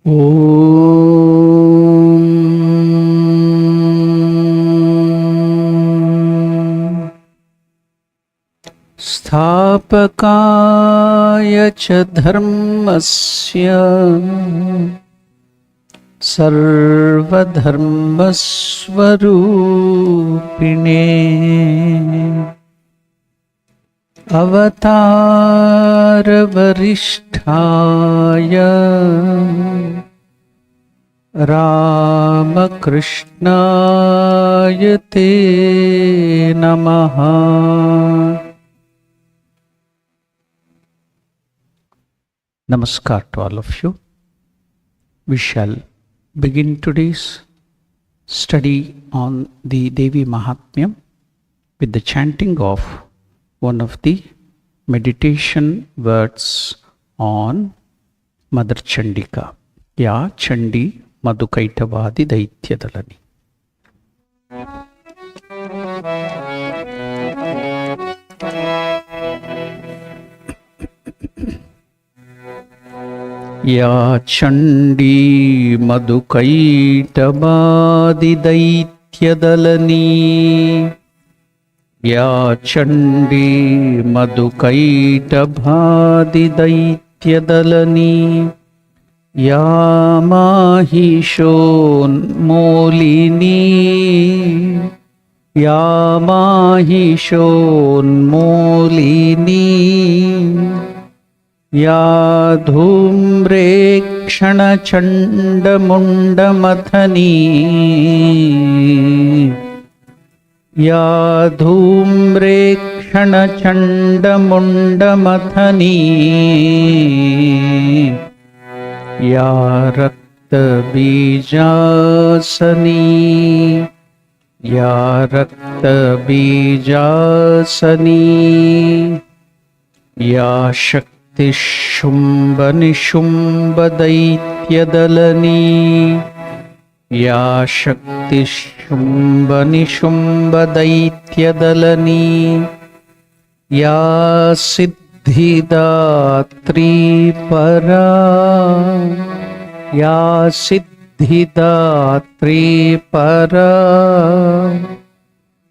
Om Sthapakaya cha dharmasya sarvadharmasvarupine Avatara Varisthaya Ramakrishnaya Te Namaha. Namaskar to all of you. We shall begin today's study on the Devi Mahatmyam with the chanting of one of the meditation words on Mother Chandika. Ya Chandi Madhukaitavadi Daityadalani. Ya Chandi Madhukaitavadi Daityadalani. Ya Chandi Madhukaitavadi Daityadalani. Ya Mahishon Molini. Ya Mahishon Molini. Ya Dhumrekshana Chandamundamadhani. Ya Dhumrekshana Chandamundamadhani. Ya Rakta Bijasani. Ya Rakta Bijasani. Ya Shakti Shumbani Shumbadaityadalani. Ya Shakti Shumbani Shumbadaityadalani. Ya Siddhidatri Para. Ya Siddhidatri Para.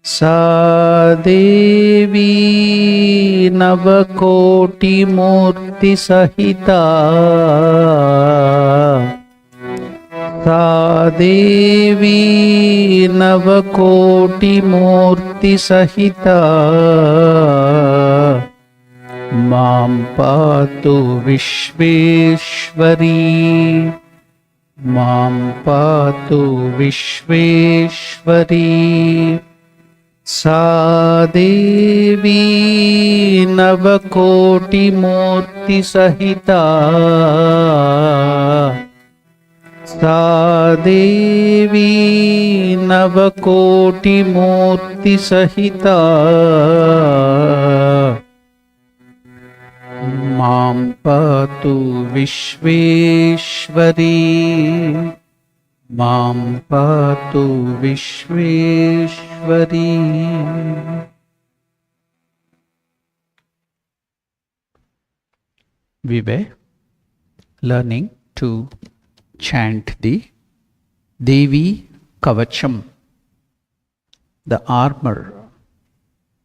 Sa Devi Navakoti Murti Sahita. Sa Devi Navakoti Murti Sahita. Mam Patu Vishveshwari. Mam Patu Vishveshwari. Sa Devi Navakoti Murti Sahita. Sa Devi Navakoti Murti Sahita. Mam Patu Vishveshwari. Mam Patu Vishveshwari. We were learning to chant the Devi Kavacham, the armor,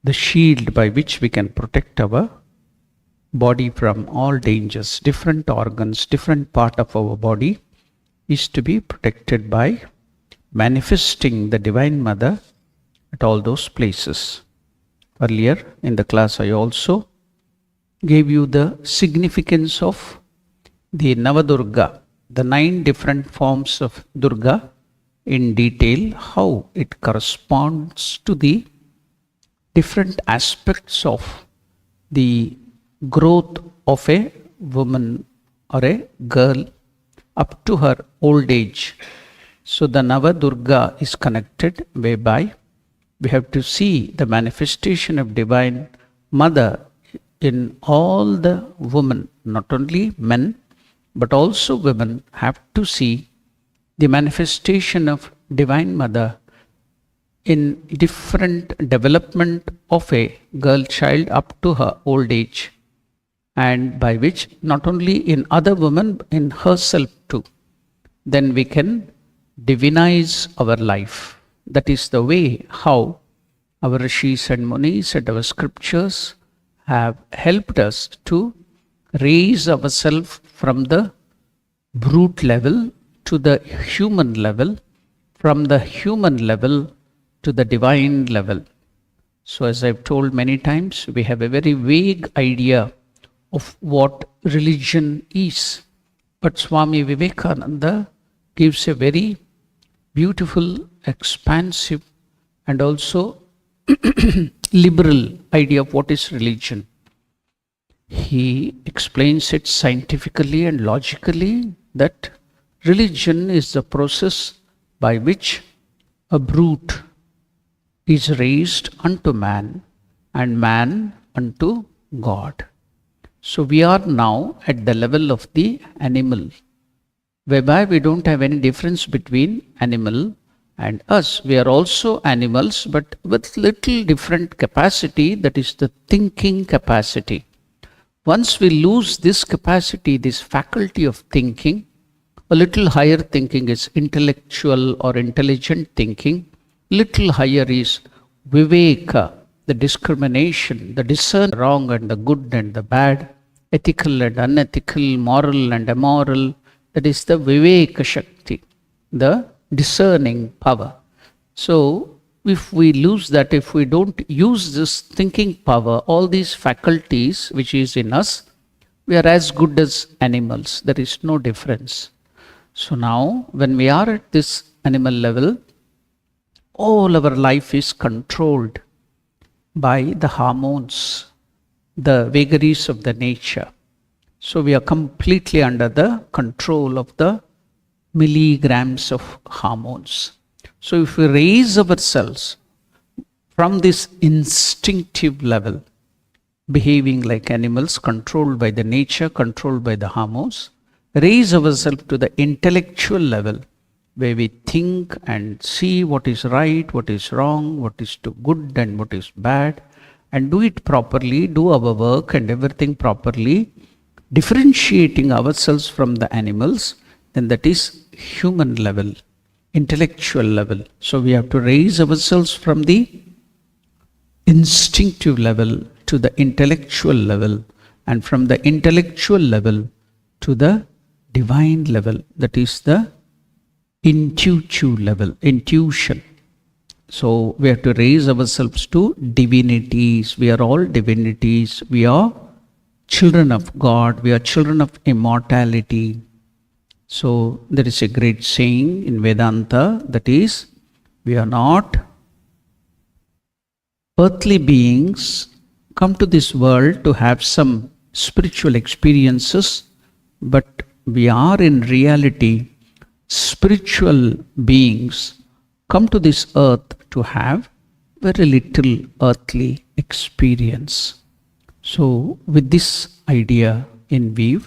the shield by which we can protect our body from all dangers. Different organs, different part of our body is to be protected by manifesting the Divine Mother at all those places. Earlier in the class I also gave you the significance of the Navadurga, the 9 different forms of Durga in detail, how it corresponds to the different aspects of the growth of a woman or a girl up to her old age. So the Navadurga is connected, whereby we have to see the manifestation of Divine Mother in all the women, not only men, but also women have to see the manifestation of Divine Mother in different development of a girl child up to her old age, and by which not only in other women, in herself too. then we can divinize our life. That is the way how our rishis and munis and our scriptures have helped us to raise ourselves from the brute level to the human level, from the human level to the divine level. So as I've told many times, we have a very vague idea of what religion is. But Swami Vivekananda gives a very beautiful, expansive, and also liberal idea of what is religion. He explains it scientifically and logically that religion is the process by which a brute is raised unto man and man unto God. So we are now at the level of the animal, whereby we don't have any difference between animal and us. We are also animals, but with little different capacity, that is the thinking capacity. Once we lose this capacity, this faculty of thinking, a little higher thinking is intellectual or intelligent thinking. Little higher is viveka, the discrimination, the discern wrong and the good and the bad, ethical and unethical, moral and immoral. That is the viveka shakti, the discerning power. So if we lose that, if we don't use this thinking power, all these faculties which is in us, we are as good as animals. There is no difference. So now when we are at this animal level, all our life is controlled by the hormones, the vagaries of the nature. So we are completely under the control of the milligrams of hormones. So if we raise ourselves from this instinctive level, behaving like animals, controlled by the nature, controlled by the hormones, raise ourselves to the intellectual level, where we think and see what is right, what is wrong, what is too good and what is bad, and do it properly, do our work and everything properly, differentiating ourselves from the animals, then that is human level, intellectual level. So we have to raise ourselves from the instinctive level to the intellectual level, and from the intellectual level to the divine level, that is the intuitive level, intuition. So we have to raise ourselves to divinities. We are all divinities. We are children of God. We are children of immortality. So there is a great saying in Vedanta, that is, we are not earthly beings come to this world to have some spiritual experiences, but we are in reality spiritual beings come to this earth to have very little earthly experience. So with this idea in view,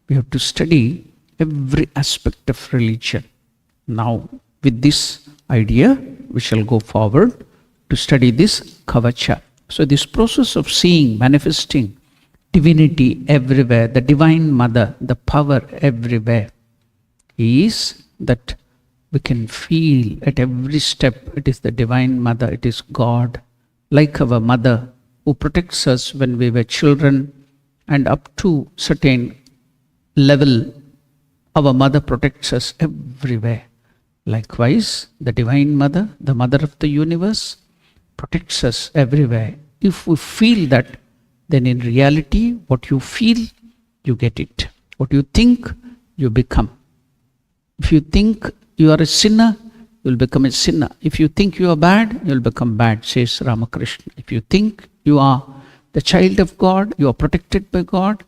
we have to study every aspect of religion. Now with this idea, we shall go forward to study this Kavacha. So this process of seeing, manifesting divinity everywhere, the divine mother, the power everywhere, is that we can feel at every step it is the divine mother, it is God, like our mother who protects us when we were children, and up to certain level our mother protects us everywhere. Likewise, the divine mother, the mother of the universe, protects us everywhere. If we feel that, then in reality what you feel, you get it. What you think, you become. If you think you are a sinner, you will become a sinner. If you think you are bad, you will become bad, says Ramakrishna. If you think you are the child of God, you are protected by God,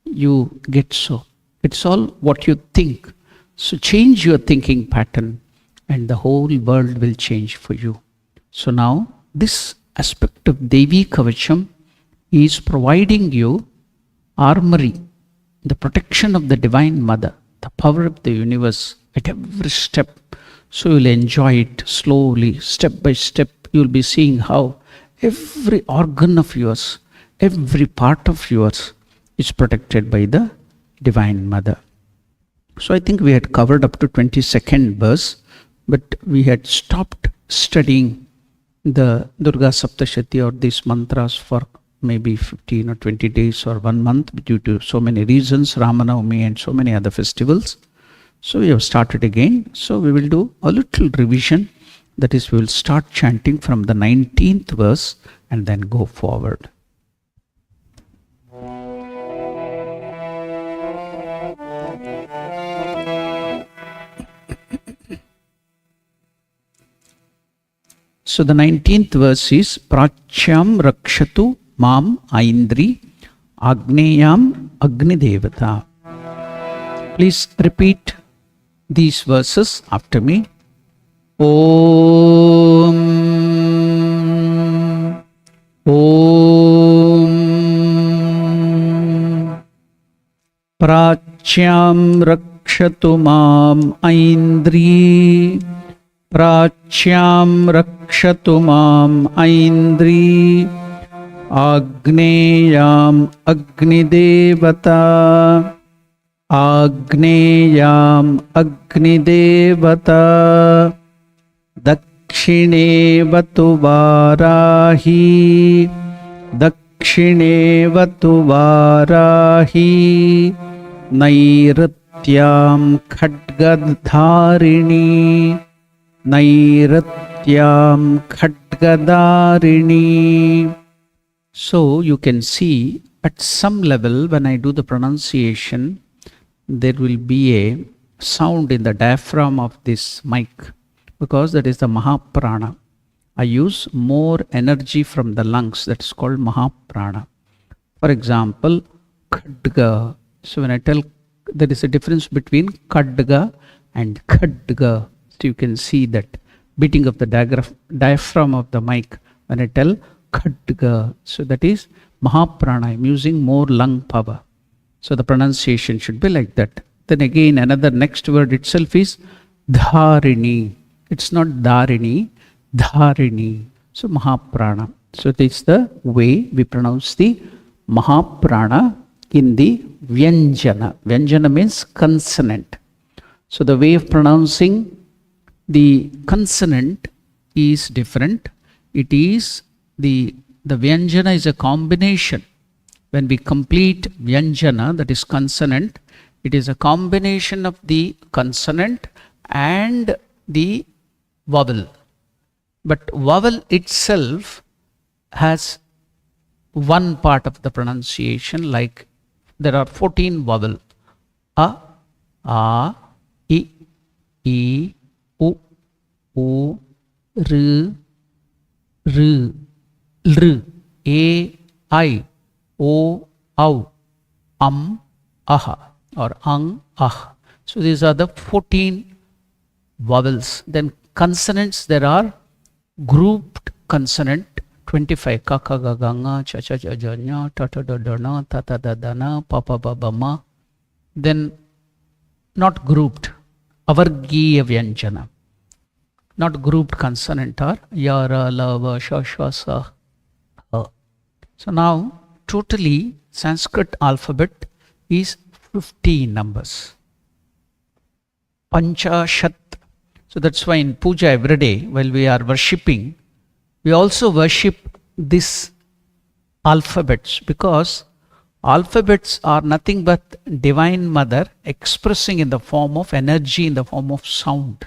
you get so. It's all what you think. So change your thinking pattern and the whole world will change for you. So now this aspect of Devi Kavacham is providing you armory, the protection of the Divine Mother, the power of the universe at every step. So you'll enjoy it slowly, step by step. You'll be seeing how every organ of yours, every part of yours is protected by the Divine Mother. So I think we had covered up to 22nd verse, but we had stopped studying the Durga Saptashati or these mantras for maybe 15 or 20 days or 1 month due to so many reasons, Ramanavami and so many other festivals. So we have started again. So we will do a little revision. That is, we will start chanting from the 19th verse and then go forward. So the 19th verse is Prachyam Rakshatu Mam Aindri Agneyam Agni Devata. Please repeat these verses after me. Om Prachyam Rakshatu Mam Aindri Prachyam Rakshatu Mam Aindri Agneyam Agni Devata Agneyam Agni Devata Dakshine Vatu Varahi Dakshine Vatu Varahi Nairatyam Khadgadharini Nairatyam Khadgadarini. So you can see at some level when I do the pronunciation, there will be a sound in the diaphragm of this mic because that is the Mahaprana. I use more energy from the lungs, that is called Mahaprana. For example, Khadga. So when I tell, there is a difference between Khadga and Khadga. So you can see that beating of the diaphragm of the mic when I tell Khadga. So that is Mahaprana. I am using more lung power. So the pronunciation should be like that. Then again another next word itself is Dharini. It's not Dharini, Dharini. So Mahaprana. So this is the way we pronounce the Mahaprana in the Vyanjana. Vyanjana means consonant. So the way of pronouncing the consonant is different. It is the Vyanjana is a combination. When we complete Vyanjana, that is consonant, it is a combination of the consonant and the vowel. But vowel itself has one part of the pronunciation, like there are 14 vowel. A, I, U, U, R, L, A, I, O, Au, Aha, or Ang, Ah. So these are the 14 vowels. Then consonants, there are grouped consonant 25. Kaka, Ganga, Cha, Cha, Ja, Ja, Nya, Ta, Ta, Da, Da, Na, Ta, Ta, Da, Da, Na, Pa, Pa, Ba, Ba, Ma. Then not grouped, Avargiya Vyanjana. Not grouped consonant are Ya, Ra, La, Va, Sha, Sha, Sa, Ha. So now totally Sanskrit alphabet is 50 numbers. Panchashat. So that's why in puja every day while we are worshipping, we also worship this alphabets, because alphabets are nothing but Divine Mother expressing in the form of energy, in the form of sound.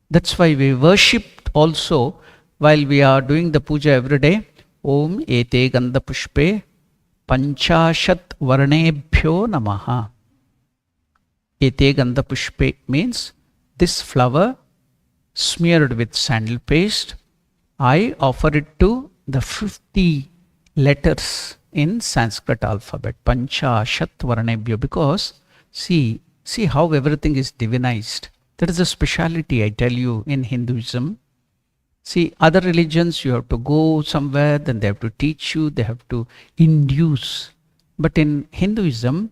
That's why we worship also while we are doing the puja every day. Om ete gandha pushpe panchashat varnebhyo namaha. Ete gandha pushpe means this flower smeared with sandal paste, I offer it to the 50 letters in Sanskrit alphabet. Panchashat varnebhyo. Because see how everything is divinized. That is a speciality, I tell you, in Hinduism. See, other religions, you have to go somewhere, then they have to teach you, they have to induce. But in Hinduism,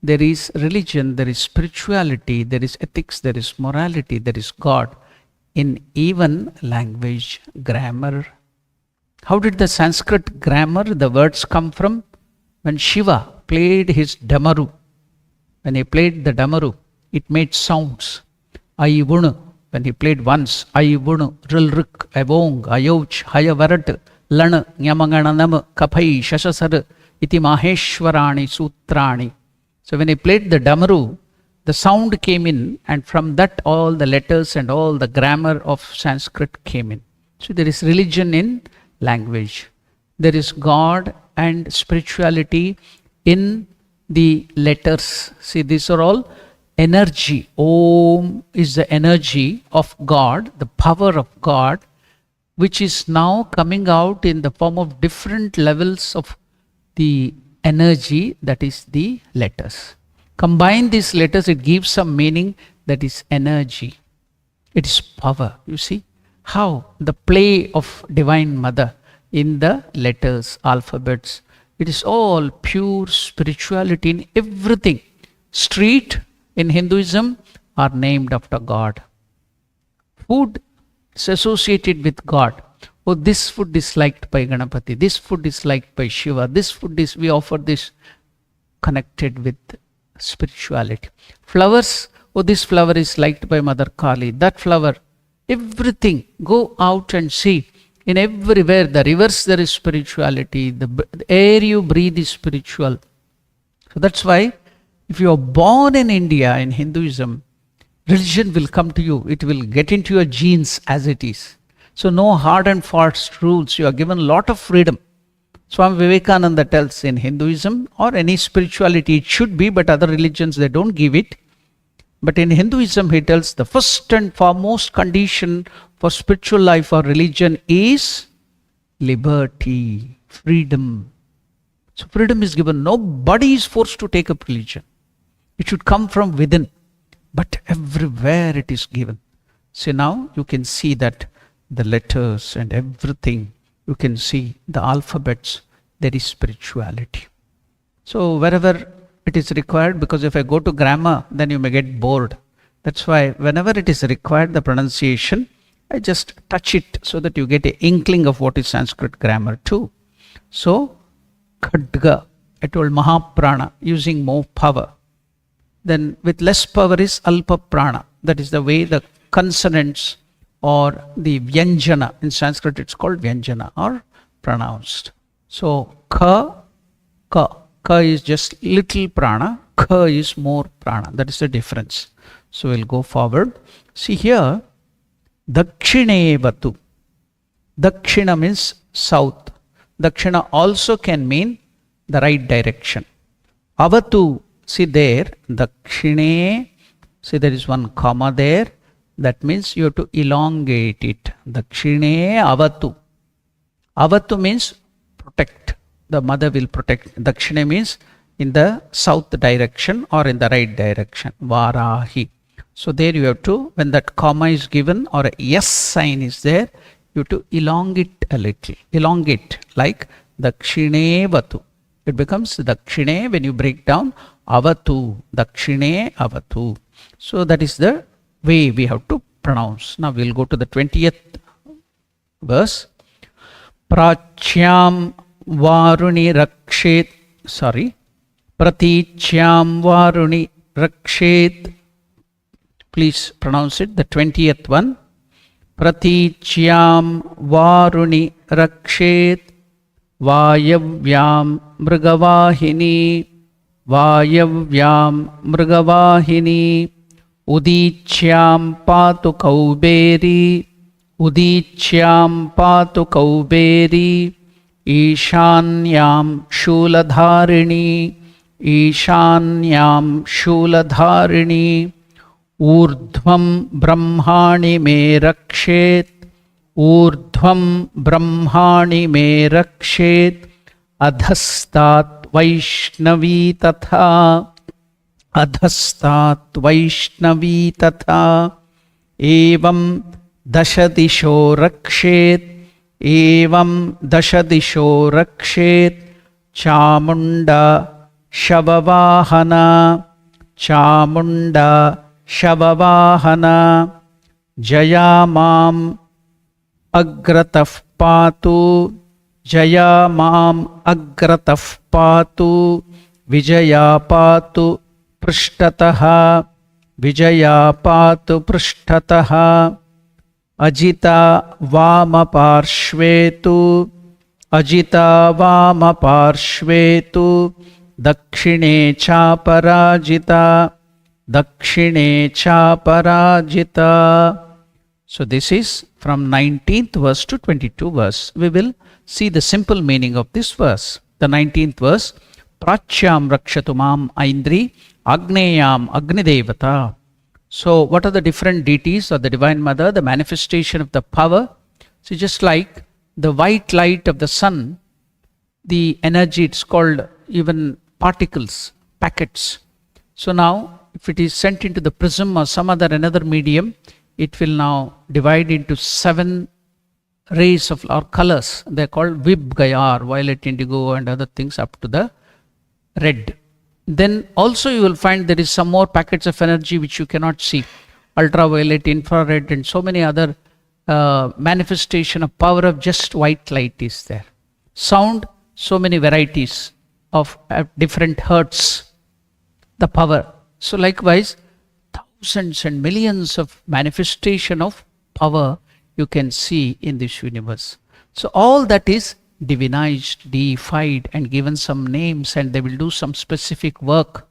there is religion, there is spirituality, there is ethics, there is morality, there is God. In even language, grammar. How did the Sanskrit grammar, the words come from? When Shiva played his damaru, when he played the damaru, it made sounds. Ayivunu, when he played once, Ayivunu, Rilrik, Avong, Ayoch, Hayavarat, Lana, Nyamangananam, Kapai, Shashasar, Iti Maheshwarani, Sutrani. So when he played the Damaru, the sound came in, and from that all the letters and all the grammar of Sanskrit came in. So there is religion in language. There is God and spirituality in the letters. See, these are all energy. Om is the energy of God, the power of God, which is now coming out in the form of different levels of the energy, that is the letters. Combine these letters, it gives some meaning, that is energy. It is power. You see how the play of Divine Mother in the letters, alphabets, it is all pure spirituality in everything. Street in Hinduism are named after God. Food is associated with God. Oh, this food is liked by Ganapati, this food is liked by Shiva, this food is, we offer this, connected with spirituality. Flowers, oh, this flower is liked by Mother Kali, that flower, everything. Go out and see. In everywhere, the rivers there is spirituality, the air you breathe is spiritual. So that's why if you are born in India, in Hinduism, religion will come to you. It will get into your genes as it is. So no hard and fast rules. You are given a lot of freedom. Swami Vivekananda tells in Hinduism or any spirituality, it should be, but other religions, they don't give it. But in Hinduism, he tells the first and foremost condition for spiritual life or religion is liberty, freedom. So freedom is given. Nobody is forced to take up religion. It should come from within. But everywhere it is given. So now you can see that the letters and everything, you can see the alphabets, there is spirituality. So wherever it is required, because if I go to grammar, then you may get bored. That's why whenever it is required, the pronunciation, I just touch it so that you get an inkling of what is Sanskrit grammar too. So, Khadga, I told Mahaprana, using more power. Then with less power is Alpa Prana. That is the way the consonants or the Vyanjana, in Sanskrit it's called Vyanjana, are pronounced. So, Ka, Ka. Ka is just little prana, Ka is more prana. That is the difference. So we'll go forward. See here, Dakshinevatu. Dakshina means south. Dakshina also can mean the right direction. Avatu, see there, Dakshine, see there is one comma there. That means you have to elongate it. Dakshine Avatu. Avatu means protect. The mother will protect. Dakshina means in the south direction or in the right direction. Varahi. So there you have to, when that comma is given or a yes sign is there, you have to elongate a little. Elongate like Dakshine Vatu. It becomes Dakshine when you break down Avatu. Dakshine Avatu. So that is the way we have to pronounce. Now we'll go to the 20th verse. Prachyam Varuni Rakshet, Pratichyam Varuni Rakshet. Please pronounce it, the 20th one. Pratichyam Varuni Rakshet, Vayavyam Mrigavahini, Vayavyam Mrigavahini, Udichyam Patu Kauberi, Udichyam Patu Kauberi, Ishanyam Shuladharini, Ishanyam Shuladharini, Urdhvam Brahmani me rakshet, Urdhvam Brahmani me rakshet, Adhastat Vaishnavi tatha, Adhastat Vaishnavi tatha, Evam Dashadisho rakshet, Evam Dashadisho rakshet, Chamunda Shavavahana, Chamunda Shavavahana, Jayamam Agrataf Patu, Jayamam Agrataf Patu, Vijaya Patu Prishtataha, Vijaya patu prishtataha Ajita vama parshvetu Ajita vama parshvetu Dakshine cha parajita Dakshine cha parajita. So this is from 19th verse to 22 verse. We will see the simple meaning of this verse. The 19th verse, Prachyam rakshatumam Aindri Agneyam Agnidevata. So what are the different deities of the Divine Mother? The manifestation of the power. So just like the white light of the sun, the energy, it's called even particles, packets. So now if it is sent into the prism or some another medium, it will now divide into 7 rays of or colors. They are called Vibgayar, violet, indigo and other things up to the red. Then also you will find there is some more packets of energy which you cannot see. Ultraviolet, infrared and so many other manifestation of power of just white light is there. Sound, so many varieties of different hertz, the power. So likewise, thousands and millions of manifestation of power you can see in this universe. So all that is divinized, deified and given some names, and they will do some specific work.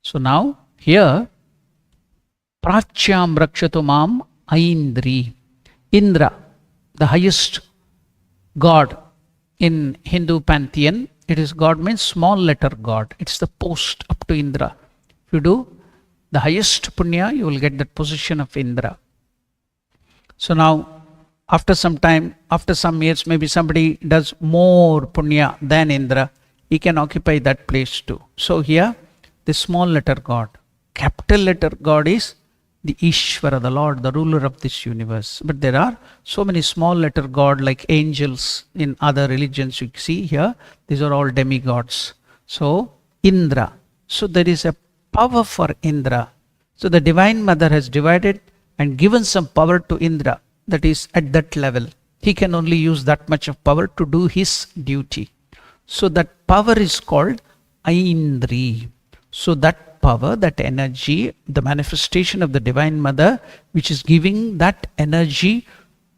So now here, Prachyam rakshatumam Aindri. Indra, the highest god in Hindu pantheon. It is God means small letter God. It's the post up to Indra. If you do the highest punya, you will get that position of Indra. So now, after some time, after some years, maybe somebody does more punya than Indra, he can occupy that place too. So here, the small letter God. Capital letter God is the Ishvara, the Lord, the ruler of this universe. But there are so many small letter God like angels in other religions. You see here, these are all demigods. So Indra. So there is a power for Indra. So the Divine Mother has divided and given some power to Indra. That is at that level. He can only use that much of power to do his duty. So that power is called Aindri. So that power, that energy, the manifestation of the Divine Mother, which is giving that energy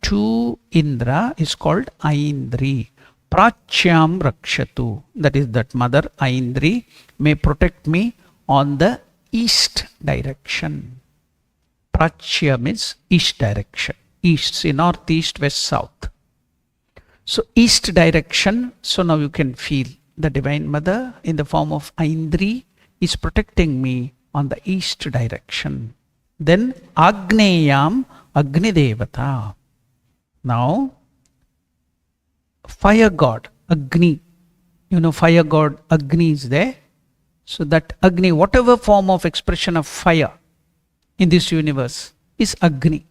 to Indra, is called Aindri. Prachyam rakshatu. That is that Mother Aindri may protect me on the east direction. Prachya means east direction. East, see northeast, west, south. So east direction, so now you can feel the Divine Mother in the form of Aindri is protecting me on the east direction. Then Agneyam Agnidevata. Now fire god Agni, you know fire god Agni is there. So that Agni, whatever form of expression of fire in this universe is Agni.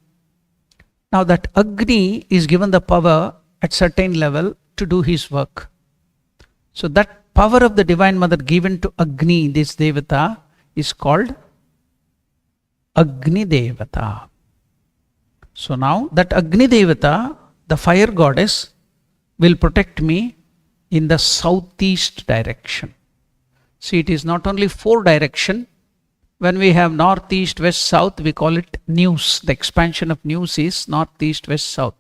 Now that Agni is given the power at certain level to do his work. So that power of the Divine Mother given to Agni, this Devata, is called Agni Devata. So now that Agni Devata, the fire goddess, will protect me in the southeast direction. See, it is not only 4 direction. When we have northeast, west, south, we call it news. The expansion of news is northeast, west, south.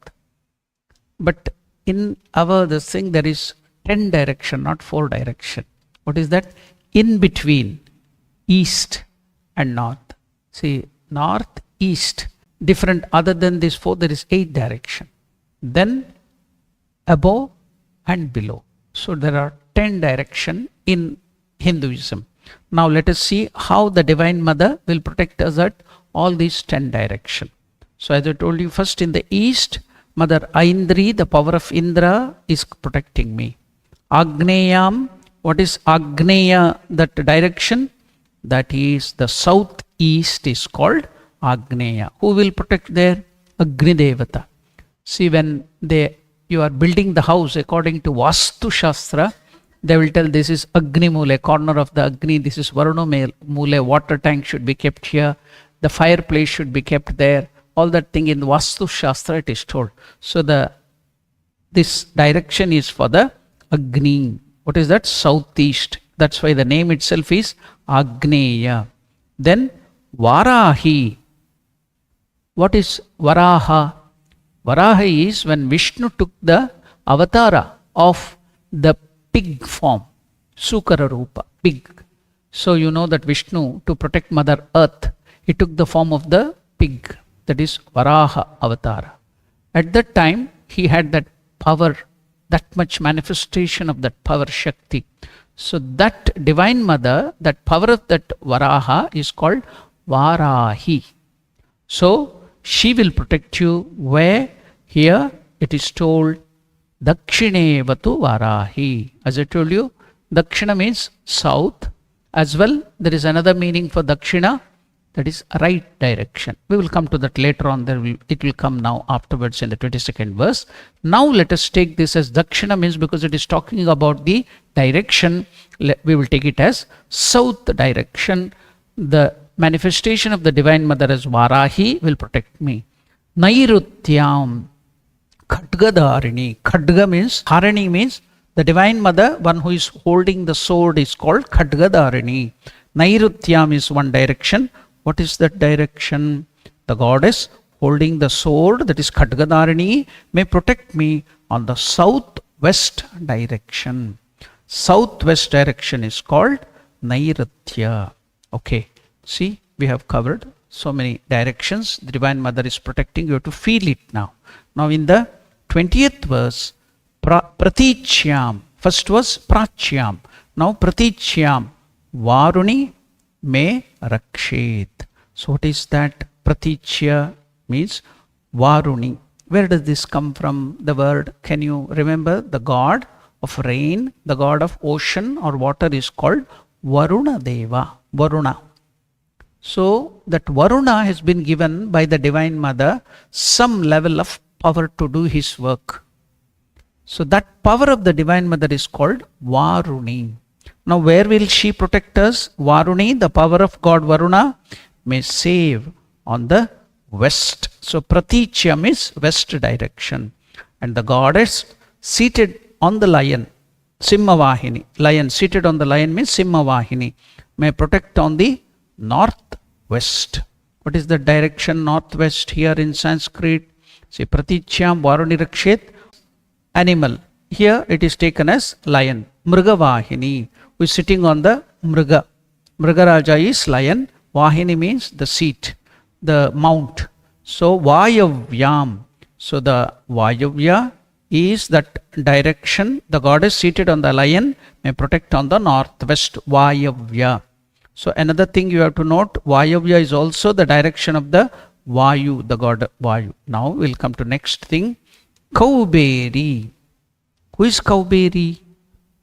But in this thing, there is 10 direction, not 4 direction. What is that? In between east and north. See, north, east, different. Other than this 4, there is 8 direction. Then above and below. So there are 10 direction in Hinduism. Now let us see how the Divine Mother will protect us at all these 10 direction. So as I told you, first in the east, Mother Aindri, the power of Indra, is protecting me. Agneyam, what is Agneya, that direction? That is the southeast is called Agneya. Who will protect there? Agni Devata. See, when you are building the house according to Vastu Shastra, they will tell this is Agni Mule, corner of the Agni, this is Varuna Mule, water tank should be kept here, the fireplace should be kept there. All that thing in Vastu Shastra it is told. So this direction is for the Agni. What is that? Southeast. That's why the name itself is Agneya. Then Varahi. What is Varaha? Varaha is when Vishnu took the avatara of the pig form, Sukara Rupa, pig. So you know that Vishnu, to protect Mother Earth, he took the form of the pig. That is Varaha avatara. At that time, he had that power, that much manifestation of that power Shakti. So that Divine Mother, that power of that Varaha is called Varahi. So she will protect you where? Here it is told Dakshinevatu Varahi. As I told you, Dakshina means south. As well, there is another meaning for Dakshina, that is right direction. We will come to that later on. It will come now afterwards in the 22nd verse. Now let us take this as Dakshina means, because it is talking about the direction, we will take it as south direction. The manifestation of the Divine Mother as Varahi will protect me. Nairutyam Khadgadarini. Khadga means, Harini means the Divine Mother, one who is holding the sword, is called Khadgadarini. Nairutyam is one direction. What is that direction? The goddess holding the sword, that is Khadgadarini, may protect me on the southwest direction. Southwest direction is called Nairutya. Okay, see, we have covered so many directions. The Divine Mother is protecting you. To feel it now. Now in the 20th verse, Pratichyam. First was Prachyam. Now Pratichyam. Varuni me rakshet. So what is that? Praticya means Varuni. Where does this come from? The word, can you remember? The god of rain, the god of ocean or water is called Varuna Deva. Varuna. So that Varuna has been given by the Divine Mother some level of power to do his work. So that power of the Divine Mother is called Varuni. Now where will she protect us? Varuni, the power of God Varuna, may save on the west. So Pratichyam is west direction. And the goddess seated on the lion, Simhavahini. Lion seated on the lion means Simhavahini, may protect on the northwest. What is the direction northwest here in Sanskrit? See, Pratichyam Varuni Rakshet, animal. Here it is taken as lion. Mrugavahini, who is sitting on the Mruga. Mrugaraja is lion. Vahini means the seat, the mount. So Vayavyam. So the Vayavya is that direction. The goddess seated on the lion may protect on the northwest. Vayavya. So another thing you have to note, Vayavya is also the direction of the Vayu, the god Vayu. Now we'll come to next thing. Kauberi. Who is Kauberi?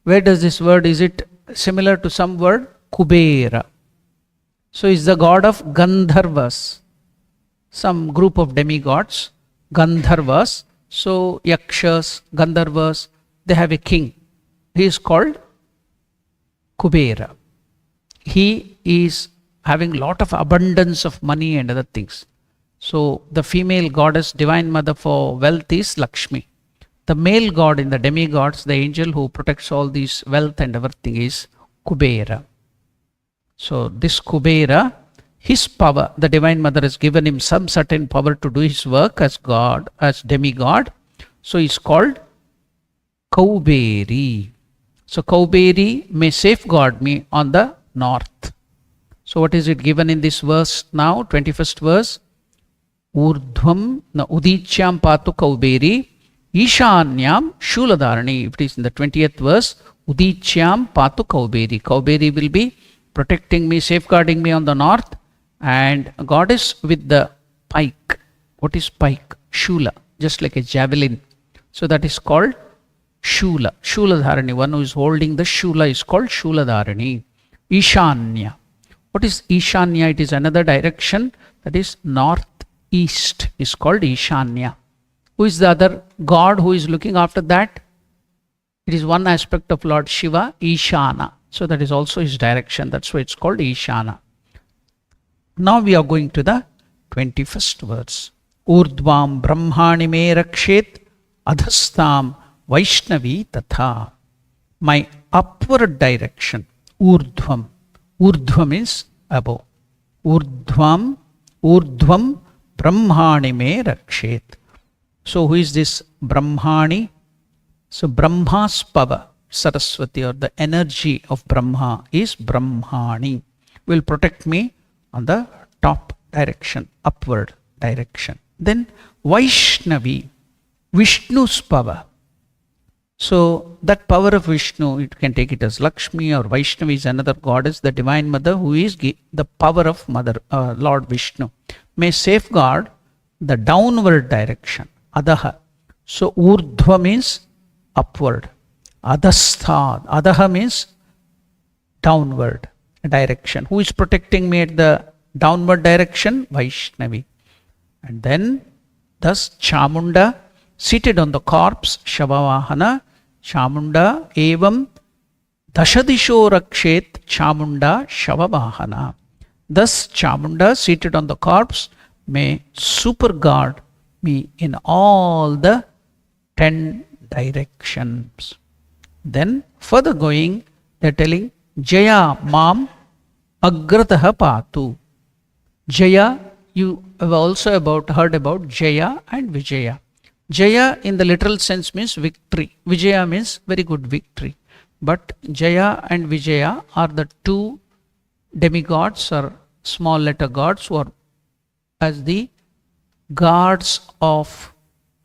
Where does this word, is it similar to some word? Kubera. So is the god of Gandharvas, some group of demigods, Gandharvas. So Yakshas, Gandharvas, they have a king. He is called Kubera. He is having lot of abundance of money and other things. So the female goddess, Divine Mother for wealth is Lakshmi. The male god in the demigods, the angel who protects all these wealth and everything is Kubera. So this Kubera, his power, the Divine Mother has given him some certain power to do his work as God, as demigod. So he is called Kauberi. So Kauberi may safeguard me on the north. So what is it given in this verse now, 21st verse? Urdhvam na udichyam patu Kauberi Ishanyam Shuladharani. If it is in the 20th verse, Udichyam Patu Kauberi. Kauberi will be protecting me, safeguarding me on the north. And goddess with the pike. What is pike? Shula, just like a javelin. So that is called Shula. Shuladharani. One who is holding the Shula is called Shuladharani. Ishanya. What is Ishanya? It is another direction, that is northeast, is called Ishanya. Who is the other god who is looking after that? It is one aspect of Lord Shiva, Ishana. So that is also his direction. That's why it's called Ishana. Now we are going to the 21st verse. Urdhvam Brahmani me rakshet adhastam Vaishnavi tatha. My upward direction, Urdhvam. Urdhva means above. Urdhvam, Urdhvam Brahmani me rakshet. So who is this Brahmani? So Brahma's power, Saraswati, or the energy of Brahma is Brahmani, will protect me on the top direction, upward direction. Then Vaishnavi, Vishnu's power. So that power of Vishnu, you can take it as Lakshmi, or Vaishnavi is another goddess, the Divine Mother, who is the power of Lord Vishnu, may safeguard the downward direction, Adaha. So Urdhva means upward. Adhastha, Adaha means downward direction. Who is protecting me at the downward direction? Vaishnavi. And then, thus Chamunda, seated on the corpse, Shavavahana, Chamunda, evam Dashadisho rakshet Chamunda Shavavahana. Thus Chamunda, seated on the corpse, may superguard me in all the 10 directions. Then further going, they are telling Jaya Mam Agrataha Patu. Jaya, you have also heard about Jaya and Vijaya. Jaya in the literal sense means victory. Vijaya means very good victory. But Jaya and Vijaya are the two demigods or small letter gods who are as the guards of,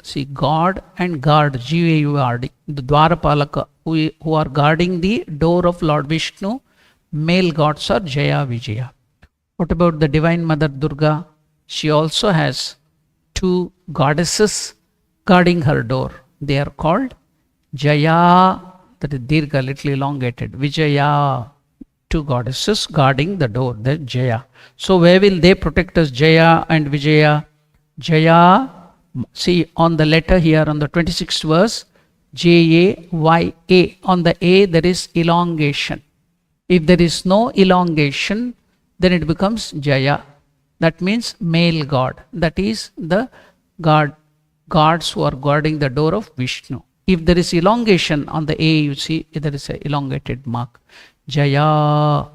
see, God and guard, G-A-U-R-D, the Dwarapalaka, who are guarding the door of Lord Vishnu. Male gods are Jaya, Vijaya. What about the Divine Mother Durga? She also has two goddesses guarding her door. They are called Jaya, that is Dirgha, little elongated, Vijaya, two goddesses guarding the door, the Jaya. So where will they protect us, Jaya and Vijaya? Jaya, see on the letter here on the 26th verse, J-A-Y-A. On the A there is elongation. If there is no elongation, then it becomes Jaya. That means male god. That is the gods who are guarding the door of Vishnu. If there is elongation on the A, you see there is an elongated mark. Jaya.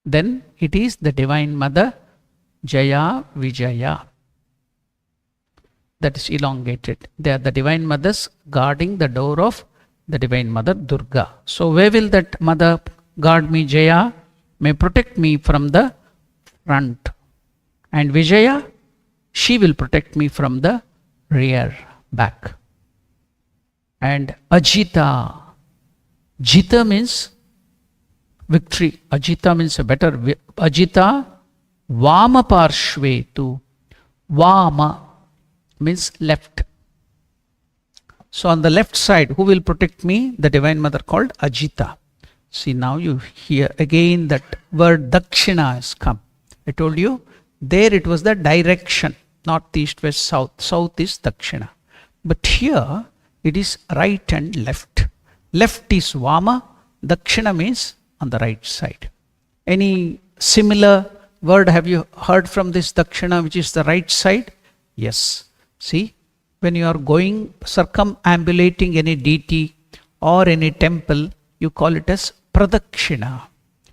Then it is the Divine Mother, Jaya, Vijaya. That is elongated. They are the Divine Mothers guarding the door of the Divine Mother Durga. So where will that Mother guard me, Jaya? May protect me from the front. And Vijaya, she will protect me from the rear, back. And Ajita. Jita means victory. Ajita means a better. Ajita Vama Parshvetu. Vama means left. So on the left side, who will protect me? The Divine Mother called Ajita. See, now you hear again that word Dakshina has come. I told you, there it was the direction, north, east, west, south. South is Dakshina. But here, it is right and left. Left is Vama, Dakshina means on the right side. Any similar word have you heard from this Dakshina, which is the right side? Yes. See, when you are going circumambulating any deity or any temple, you call it as Pradakshina.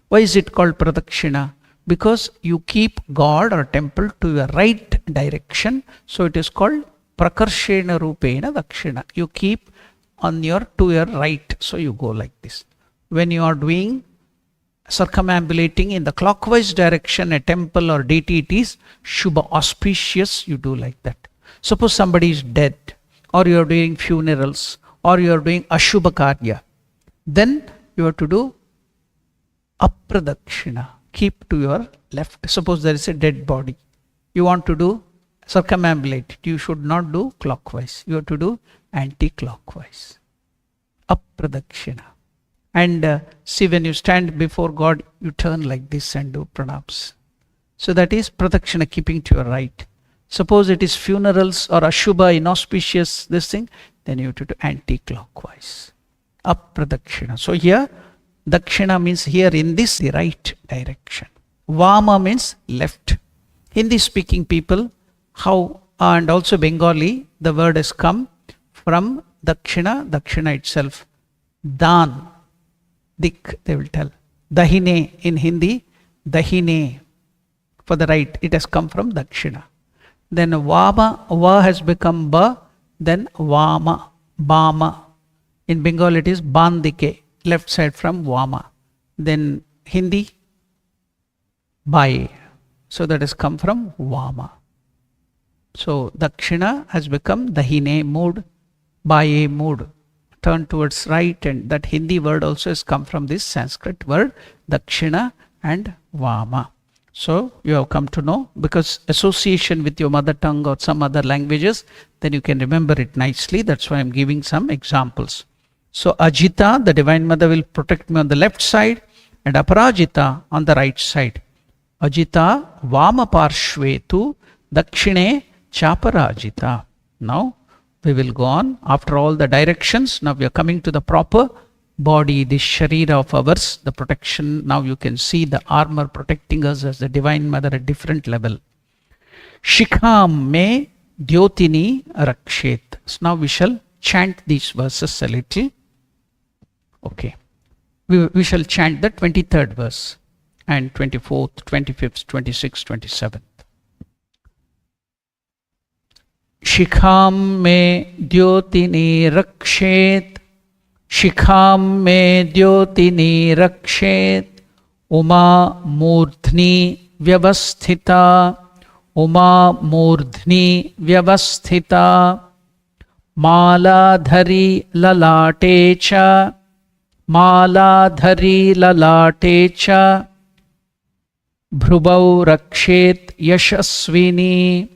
Why is it called Pradakshina? Because you keep God or temple to your right direction, so it is called Prakarshena Rupena Dakshina. You keep on to your right, so you go like this. When you are doing circumambulating in the clockwise direction, a temple or deity, it is Shubha, auspicious, you do like that. Suppose somebody is dead, or you are doing funerals, or you are doing Ashubha Karya, then you have to do Apradakshina. Keep to your left. Suppose there is a dead body. You want to do circumambulate. You should not do clockwise. You have to do anti-clockwise. Apradakshina. And see, when you stand before God, you turn like this and do pranams. So that is Pradakshina, keeping to your right. Suppose it is funerals or Ashubha, inauspicious, this thing, then you have to do anti-clockwise. Apradakshina. So here, Dakshina means here in this, the right direction. Vama means left. Hindi speaking people, how, and also Bengali, the word has come from Dakshina, Dakshina itself. Dan, Dik, they will tell. Dahine in Hindi, Dahine, for the right. It has come from Dakshina. Then Vama, Va has become Ba, then Vama, Bama. In Bengal it is Bandike, left side from Vama. Then Hindi, Baye. So that has come from Vama. So Dakshina has become Dahine mood, Baye mood. Turn towards right, and that Hindi word also has come from this Sanskrit word Dakshina and Vama. So you have come to know, because association with your mother tongue or some other languages, then you can remember it nicely. That's why I'm giving some examples. So Ajita, the Divine Mother, will protect me on the left side, and Aparajita on the right side. Ajita Vama Parshvetu Dakshine Chaparajita. Now we will go on. After all the directions, now we are coming to the proper body, this Sharira of ours, the protection. Now you can see the armor protecting us as the Divine Mother at different level. Shikham me Dyotini Rakshet. So now we shall chant these verses a little. Okay. We shall chant the 23rd verse and 24th, 25th, 26th, 27th. Shikham me Dyotini Rakshet. Shikham me Dyotini Rakshet. Uma Murdhni Vyavasthita. Uma Murdhni Vyavasthita. Maladhari Lalatecha. Maladhari Lalatecha. Bhrubau Rakshet Yashasvini.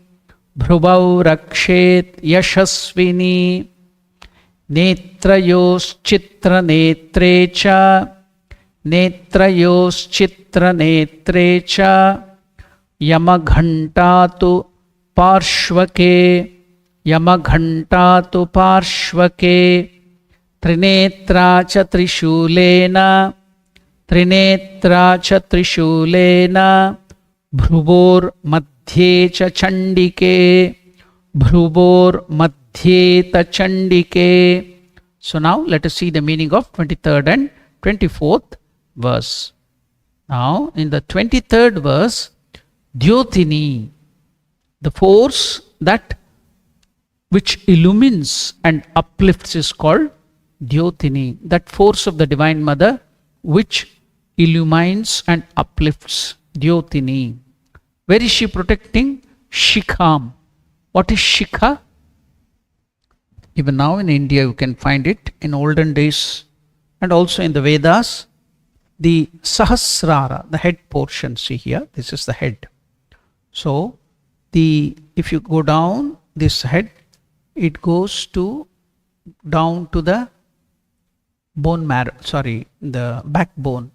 Bhrubau Rakshet Yashasvini. Netrayos Chitra Netrecha. Netrayos Chitra Netrecha. Yamaghantatu Parshvake. Yamaghantatu Parshvake. Trinetra cha Trishulena. Trinetra cha Trishulena. Bhrubor Madhye cha Chandike. Bhrubor Madhye ta Chandike. So now let us see the meaning of 23rd and 24th verse. Now in the 23rd verse, Dyotini, the force that which illumines and uplifts, is called Dyotini. That force of the Divine Mother which illumines and uplifts. Dyotini. Where is she protecting? Shikham. What is Shikha? Even now in India you can find it. In olden days and also in the Vedas, the Sahasrara, the head portion, see here, this is the head. So if you go down this head, it goes down to the bone marrow, the backbone.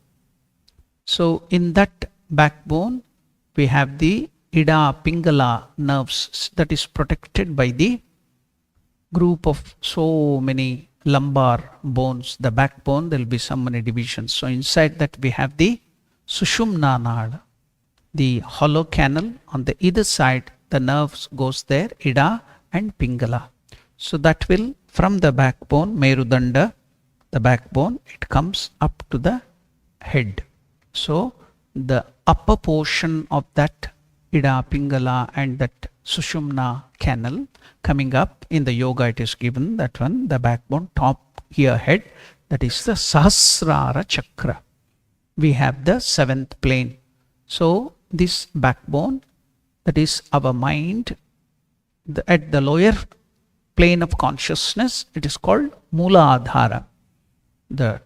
So in that backbone we have the Ida Pingala nerves that is protected by the group of so many lumbar bones. The backbone, there will be so many divisions. So inside that we have the Sushumna Nada, the hollow canal. On the either side the nerves goes there, Ida and Pingala. So that will, from the backbone, Merudanda, the backbone, it comes up to the head. So the upper portion of that Ida Pingala and that Sushumna canal coming up, in the yoga it is given, that one, the backbone, top here head, that is the Sahasrara Chakra. We have the 7th plane. So this backbone, that is our mind, at the lower plane of consciousness, it is called Mooladhara. The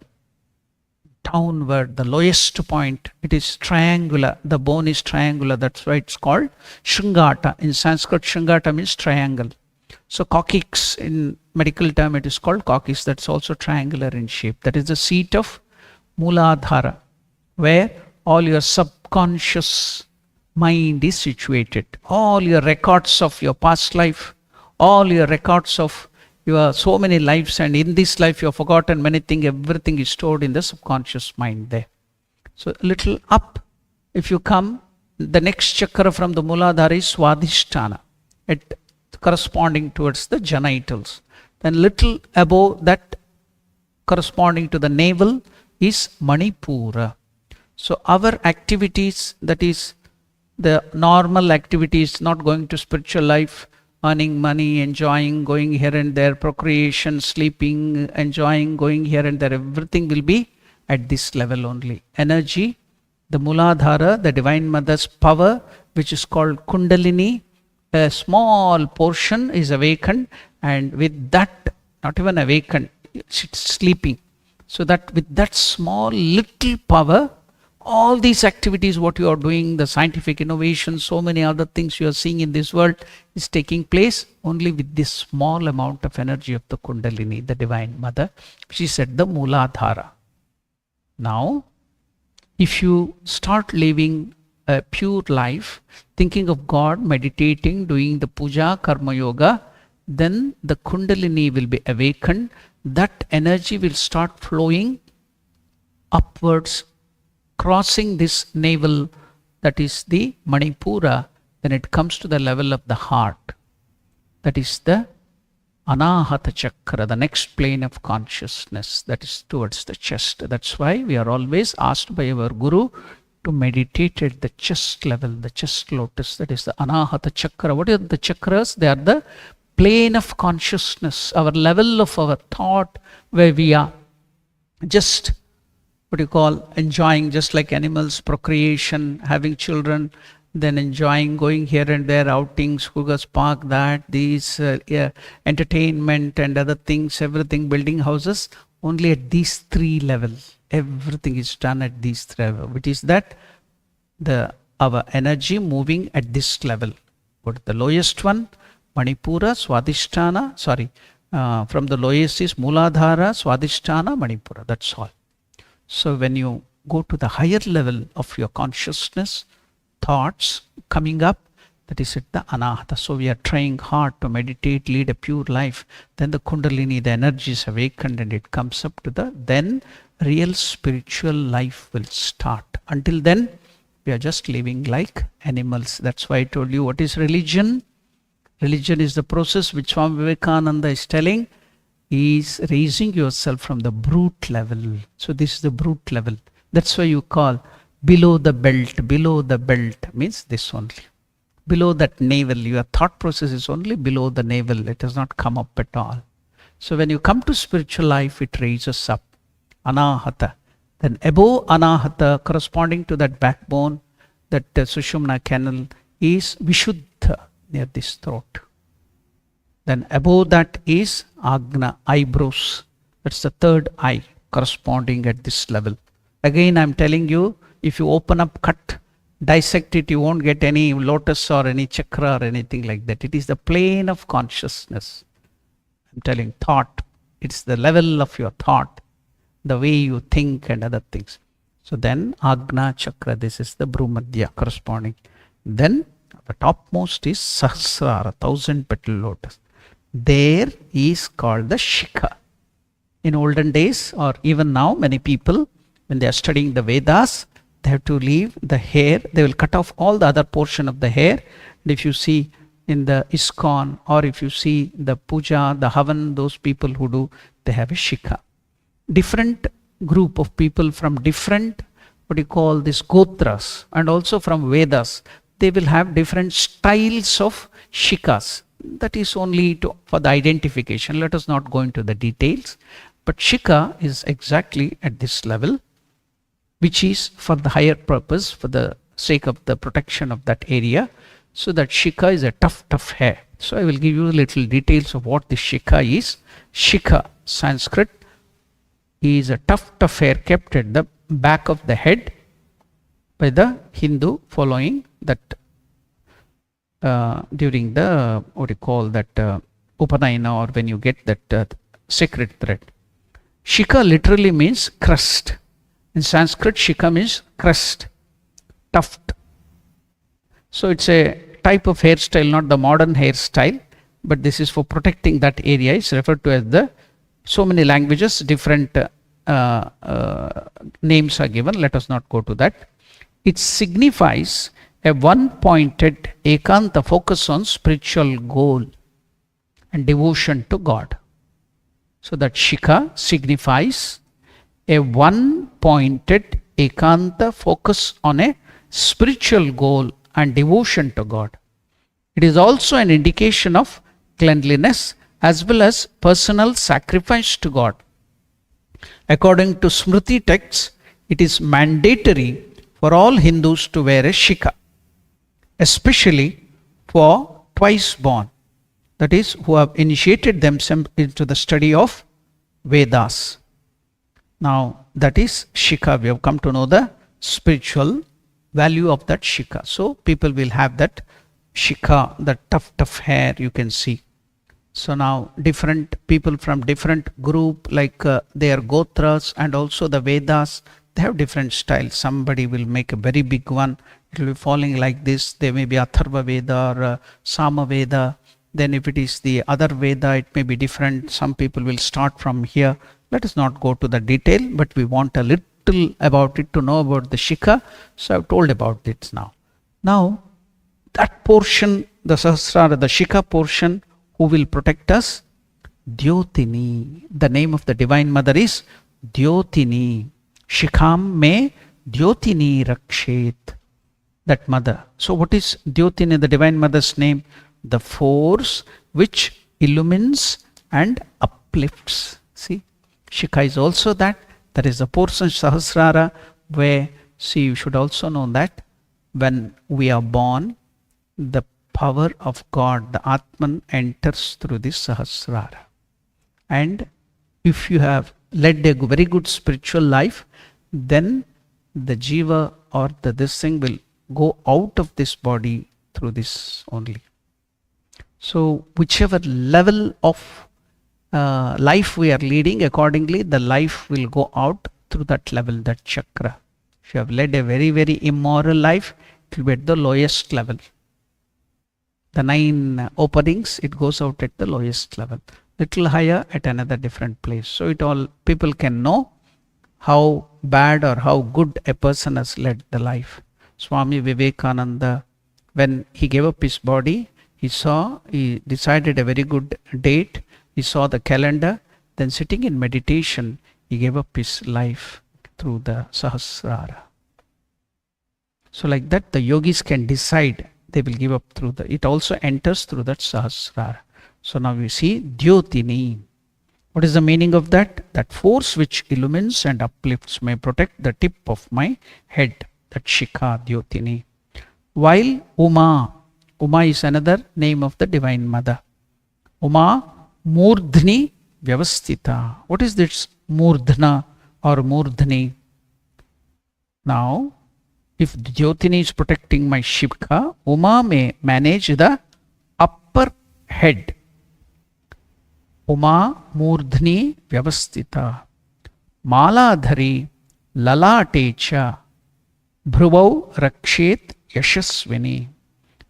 downward, the lowest point, it is triangular. The bone is triangular. That's why it's called Shringata. In Sanskrit, Shringata means triangle. So coccyx, in medical term, it is called coccyx. That's also triangular in shape. That is the seat of Mooladhara, where all your subconscious mind is situated. All your records of your past life, all your records of your so many lives, and in this life you have forgotten many things, everything is stored in the subconscious mind there. So a little up, if you come, the next chakra from the Mooladhara is Swadhisthana, corresponding towards the genitals. Then little above that, corresponding to the navel, is Manipura. So our activities, that is the normal activities, not going to spiritual life, earning money, enjoying, going here and there, procreation, sleeping, enjoying, going here and there, everything will be at this level only. Energy, the Muladhara, the Divine Mother's power, which is called Kundalini, a small portion is awakened, and with that, not even awakened, it's sleeping. So that with that small little power, all these activities, what you are doing, the scientific innovation, so many other things you are seeing in this world is taking place only with this small amount of energy of the Kundalini, the Divine Mother. She said the Muladhara. Now, if you start living a pure life, thinking of God, meditating, doing the puja, karma yoga, then the Kundalini will be awakened. That energy will start flowing upwards, crossing this navel, that is the Manipura. Then it comes to the level of the heart, that is the Anahata Chakra, the next plane of consciousness, that is towards the chest. That's why we are always asked by our Guru to meditate at the chest level, the chest lotus, that is the Anahata Chakra. What are the chakras? They are the plane of consciousness, our level of our thought, where we are just, what you call, enjoying, just like animals, procreation, having children, then enjoying, going here and there, outings, Kugas Park, that, these, entertainment and other things, everything, building houses, only at these three levels. Everything is done at these three levels, which is that our energy moving at this level. What the lowest one? Manipura, Swadhisthana, from the lowest is Muladhara, Swadhisthana, Manipura. That's all. So when you go to the higher level of your consciousness, thoughts coming up, that is at the Anahata. So we are trying hard to meditate, lead a pure life. Then the Kundalini, the energy is awakened and it comes up to then real spiritual life will start. Until then, we are just living like animals. That's why I told you, what is religion? Religion is the process which Swami Vivekananda is telling, is raising yourself from the brute level. So this is the brute level. That's why you call below the belt. Below the belt means this only. Below that navel, your thought process is only below the navel. It does not come up at all. So when you come to spiritual life, it raises up. Anahata. Then above Anahata, corresponding to that backbone, that Sushumna canal, is Vishuddha, near this throat. Then above that is Agna, eyebrows. That's the third eye, corresponding at this level. Again, I'm telling you, if you open up, cut, dissect it, you won't get any lotus or any chakra or anything like that. It is the plane of consciousness. I'm telling thought. It's the level of your thought, the way you think and other things. So then Agna Chakra, this is the Bhumadhya corresponding. Then the topmost is Sahasrara, 1,000 petal lotus. There is called the Shikha. In olden days, or even now, many people, when they are studying the Vedas, they have to leave the hair. They will cut off all the other portion of the hair. And if you see in the ISKCON, or if you see the puja, the havan, those people who do, they have a Shikha. Different group of people from different, what you call this, Gotras, and also from Vedas, they will have different styles of Shikas. That is only for the identification. Let us not go into the details. But Shikha is exactly at this level, which is for the higher purpose, for the sake of the protection of that area. So that Shikha is a tough hair. So I will give you little details of what the Shikha is. Shikha, Sanskrit, is a tough hair kept at the back of the head by the Hindu, following that during the, what you call that, Upanayana, or when you get that sacred thread. Shikha literally means crest. In Sanskrit, Shikha means crest, tuft. So it's a type of hairstyle, not the modern hairstyle, but this is for protecting that area. It's referred to as the, so many languages, different names are given. Let us not go to that. It signifies a one-pointed ekanta focus on spiritual goal and devotion to God. So that Shikha signifies a one-pointed ekanta, focus on a spiritual goal and devotion to God. It is also an indication of cleanliness as well as personal sacrifice to God. According to Smriti texts, it is mandatory for all Hindus to wear a shikha, especially for twice born, that is, who have initiated themselves into the study of Vedas. Now, that is shikha. We have come to know the spiritual value of that shikha. So, people will have that shikha, the tough hair you can see. So now different people from different group, like their gotras and also the Vedas, they have different styles. Somebody will make a very big one. It will be falling like this. There may be Atharva Veda or Sama Veda. Then if it is the other Veda, it may be different. Some people will start from here. Let us not go to the detail, but we want a little about it to know about the shikha. So I've told about it now. Now that portion, the Sahasrara, the shikha portion, who will protect us? Dyotini. The name of the Divine Mother is Dyotini. Shikham me Dyotini rakshet. That mother. So what is Dyotini, the Divine Mother's name? The force which illumines and uplifts. See, Shikha is also that. There is a portion Sahasrara where, see, you should also know that when we are born, the power of God, the Atman, enters through this Sahasrara. And if you have led a very good spiritual life, then the Jiva or this thing will go out of this body through this only. So whichever level of life we are leading, accordingly the life will go out through that level, that chakra. If you have led a very, very immoral life, it will be at the lowest level. The 9 openings, it goes out at the lowest level. Little higher at another different place. So it all, people can know how bad or how good a person has led the life. Swami Vivekananda, when he gave up his body, he decided a very good date. He saw the calendar. Then sitting in meditation, he gave up his life through the Sahasrara. So like that, the yogis can decide. They will give up through it also enters through that Sahasrara. So now we see Dyotini. What is the meaning of that? That force which illumines and uplifts may protect the tip of my head. That Shikha, Dyotini. While Uma is another name of the Divine Mother. Uma Murdhni Vyavastita. What is this Murdhna or Murdhni? Now, if Jyotini is protecting my Shikha, Uma may manage the upper head. Uma Murdhni Vyavastita. Maladhari Lalatecha Bhruvau Rakshet Yashasvini.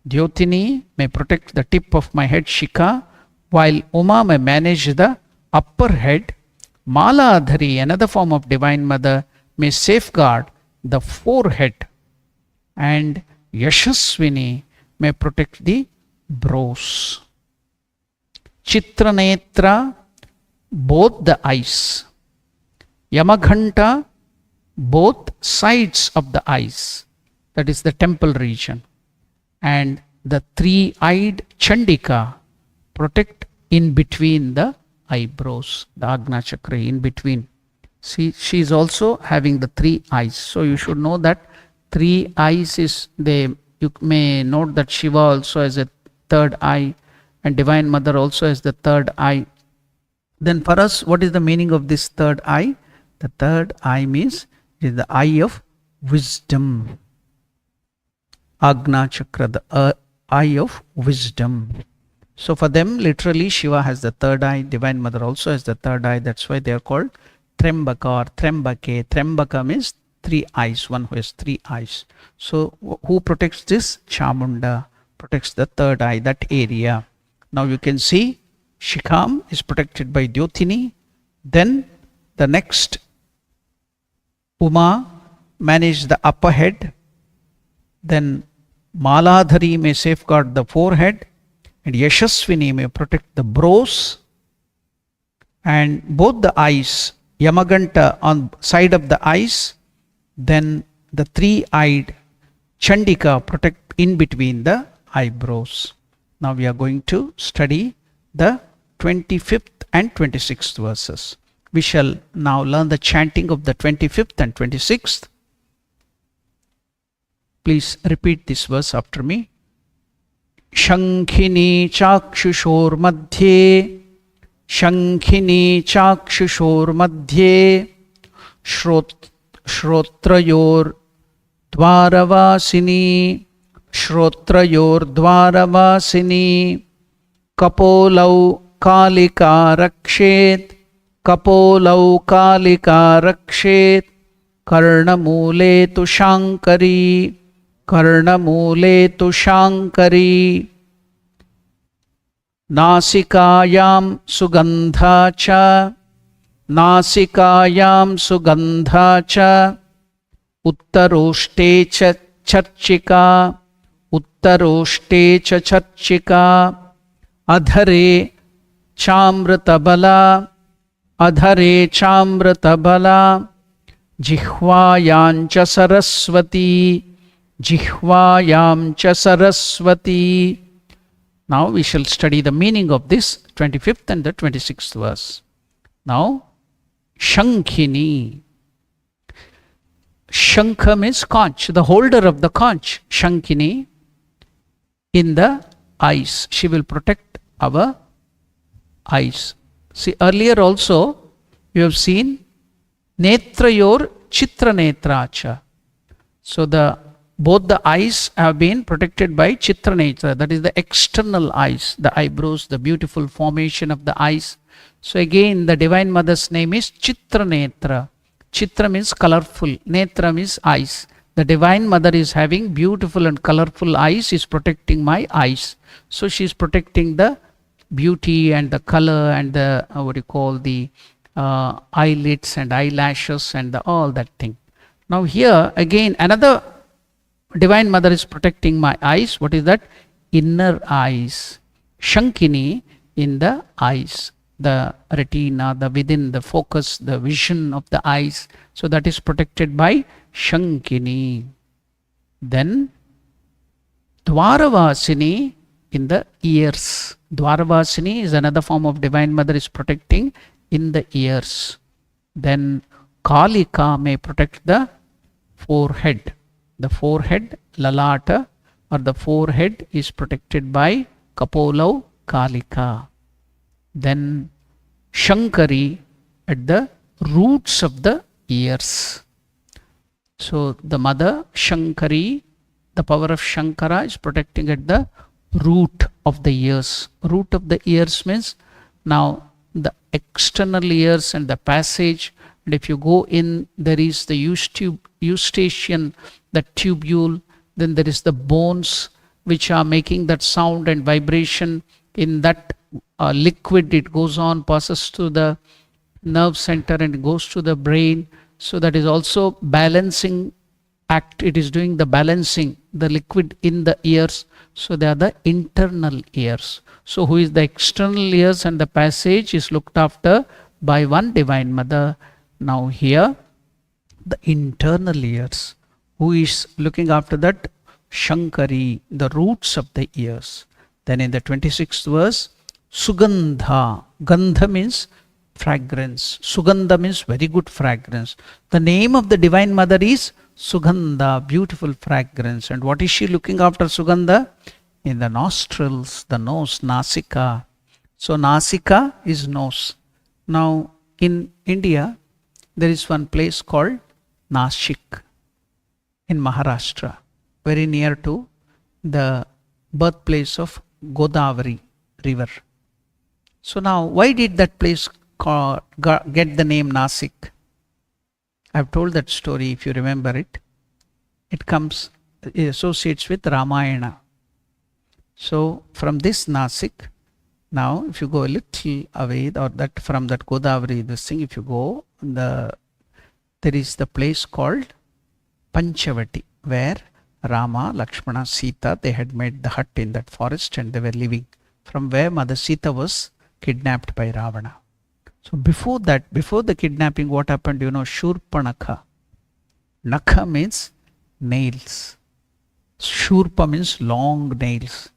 Jyotini may protect the tip of my head Shikha, while Uma may manage the upper head. Maladhari, another form of Divine Mother, may safeguard the forehead. And Yashasvini may protect the brows. Chitranetra, both the eyes. Yamaghanta, both sides of the eyes. That is the temple region. And the 3-eyed Chandika protect in between the eyebrows, the Agna Chakra in between. See, she is also having the 3 eyes. So you should know that 3 eyes is, you may note that Shiva also has a 3rd eye and Divine Mother also has the 3rd eye. Then for us, what is the meaning of this 3rd eye? The 3rd eye means it is the eye of wisdom. Agna Chakra, the eye of wisdom. So for them, literally, Shiva has the 3rd eye, Divine Mother also has the 3rd eye. That's why they are called Trembaka or Trembake. Trembaka means 3 eyes, one who has 3 eyes. So who protects this? Chamunda protects the 3rd eye, that area. Now you can see Shikham is protected by Dyotini. Then the next Uma manage the upper head. Then Maladhari may safeguard the forehead. And Yashasvini may protect the brows. And both the eyes, Yamaganta on side of the eyes, Then the three-eyed Chandika protect in between the eyebrows. Now we are going to study the 25th and 26th verses. We shall now learn the chanting of the 25th and 26th. Please repeat this verse after me. Shankhini chakshushor madhye, Shankhini chakshushor madhye, Shrotrayor dvaravasini, Shrotrayor dvaravasini, Kapolau kalika rakshet, Kapolau kalika rakshet, Karnamule tu shankari, Karnamule tu shankari, Nasikayam sugandha cha, Nasikayam sugandha cha, Uttaroshte cha charchika, Uttaroshte cha charchika, Adhare chamratabala, Adhare chamratabala, Jihvayam cha saraswati, Jihvayam cha saraswati. Now we shall study the meaning of this 25th and the 26th verse. Now, Shankhini. Shankha means conch, the holder of the conch. Shankhini, in the eyes. She will protect our eyes. See, earlier also you have seen Netrayor Chitra Netracha. So both the eyes have been protected by Chitra Netra, that is the external eyes, the eyebrows, the beautiful formation of the eyes. So again, the Divine Mother's name is Chitra Netra. Chitra means colorful, Netra means eyes. The Divine Mother is having beautiful and colorful eyes, is protecting my eyes. So she is protecting the beauty and the color and the, the eyelids and eyelashes and all that thing. Now here again another Divine Mother is protecting my eyes. What is that? Inner eyes. Shankhini, in the eyes, the retina, the within, the focus, the vision of the eyes. So that is protected by Shankhini. Then Dvaravasini, in the ears. Dvaravasini is another form of Divine Mother is protecting in the ears. Then Kalika may protect the forehead. The forehead, lalata, or the forehead is protected by Kapolau Kalika. Then Shankari at the roots of the ears. So the mother Shankari, the power of Shankara is protecting at the root of the ears. Root of the ears means now the external ears and the passage. And if you go in, there is the eustachian, the tubule, then there is the bones which are making that sound and vibration. In that liquid, it goes on, passes to the nerve center and goes to the brain. So that is also balancing act. It is doing the balancing, the liquid in the ears. So they are the internal ears. So who is the external ears and the passage is looked after by one Divine Mother. Now here, the internal ears. Who is looking after that? Shankari, the roots of the ears. Then in the 26th verse, Sugandha. Gandha means fragrance. Sugandha means very good fragrance. The name of the Divine Mother is Sugandha, beautiful fragrance. And what is she looking after, Sugandha? In the nostrils, the nose, Nasika. So Nasika is nose. Now in India, there is one place called Nashik in Maharashtra, very near to the birthplace of Godavari river. So now, why did that place get the name Nasik? I've told that story, if you remember it. It associates with Ramayana. So from this Nasik, now if you go a little away, or that from that Godavari, this thing, if you go, there is the place called Panchavati, where Rama, Lakshmana, Sita, they had made the hut in that forest and they were living, from where Mother Sita was kidnapped by Ravana. So before that, before the kidnapping, what happened? Shurpanakha. Nakha means nails. Shurpa means long nails.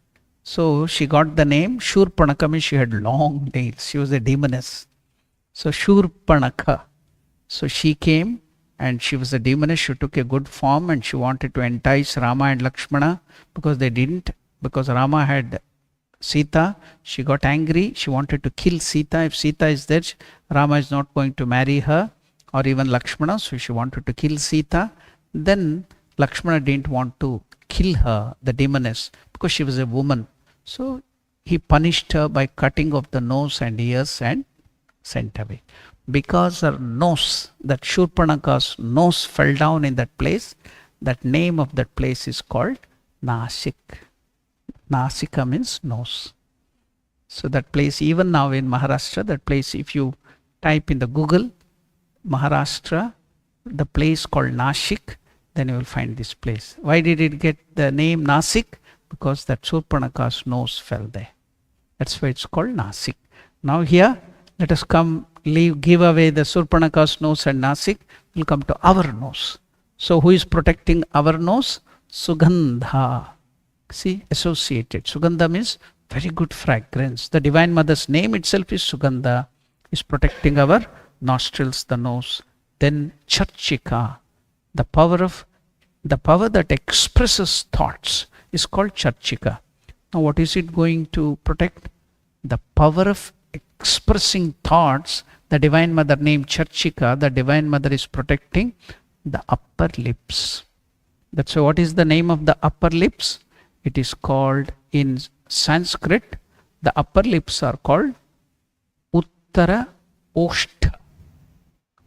So she got the name Shurpanaka means she had long nails. She was a demoness. So Shurpanaka. So she came and she was a demoness. She took a good form and she wanted to entice Rama and Lakshmana because they didn't. Because Rama had Sita, she got angry. She wanted to kill Sita. If Sita is there, Rama is not going to marry her or even Lakshmana. So she wanted to kill Sita. Then Lakshmana didn't want to kill her, the demoness, because she was a woman. So he punished her by cutting off the nose and ears and sent away. Because her nose, that Shurpanaka's nose fell down in that place, that name of that place is called Nasik. Nasika means nose. So that place, even now in Maharashtra, that place, if you type in the Google, Maharashtra, the place called Nashik, then you will find this place. Why did it get the name Nasik? Because that Shurpanaka's nose fell there. That's why it's called Nasik. Now here, let us give away the Shurpanaka's nose and Nasik. We'll come to our nose. So who is protecting our nose? Sugandha. See, associated. Sugandha means very good fragrance. The Divine Mother's name itself is Sugandha, is protecting our nostrils, the nose. Then Charchika, the power that expresses thoughts is called Charchika. Now what is it going to protect? The power of expressing thoughts. The Divine Mother named Charchika, the Divine Mother is protecting the upper lips. That's why what is the name of the upper lips? It is called in Sanskrit, the upper lips are called Uttara Oshta.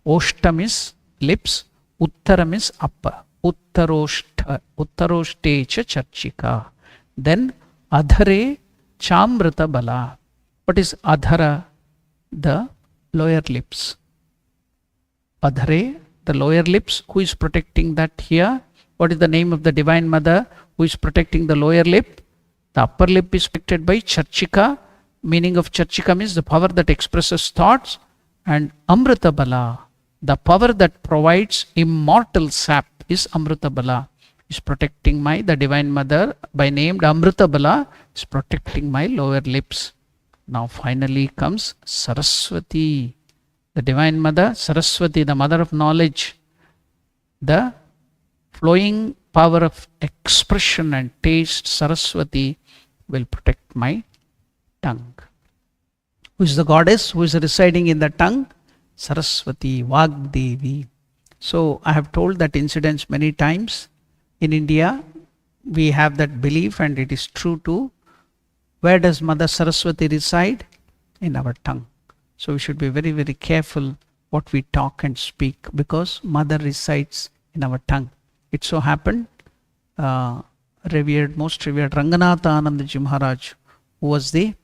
Oshtam is lips, Uttaram is upper. Uttaroshta, Uttaroshtecha Charchika. Then Adhare Chamrita Bala. What is Adhara? The lower lips. Adhare, the lower lips. Who is protecting that here? What is the name of the Divine Mother who is protecting the lower lip? The upper lip is protected by Charchika. Meaning of Charchika means the power that expresses thoughts. And Amrita Bala, the power that provides immortal sap, is Amrita Bala. Is protecting the Divine Mother by named Amrita Bala is protecting my lower lips. Now finally comes Saraswati, the Divine Mother, Saraswati, the Mother of knowledge. The flowing power of expression and taste, Saraswati, will protect my tongue. Who is the goddess who is residing in the tongue? Saraswati, Vagdevi. So I have told that incidents many times. In India, we have that belief, and it is true too. Where does Mother Saraswati reside? In our tongue. So we should be very, very careful what we talk and speak, because Mother resides in our tongue. It so happened, most revered Ranganathanandaji Maharaj, who was the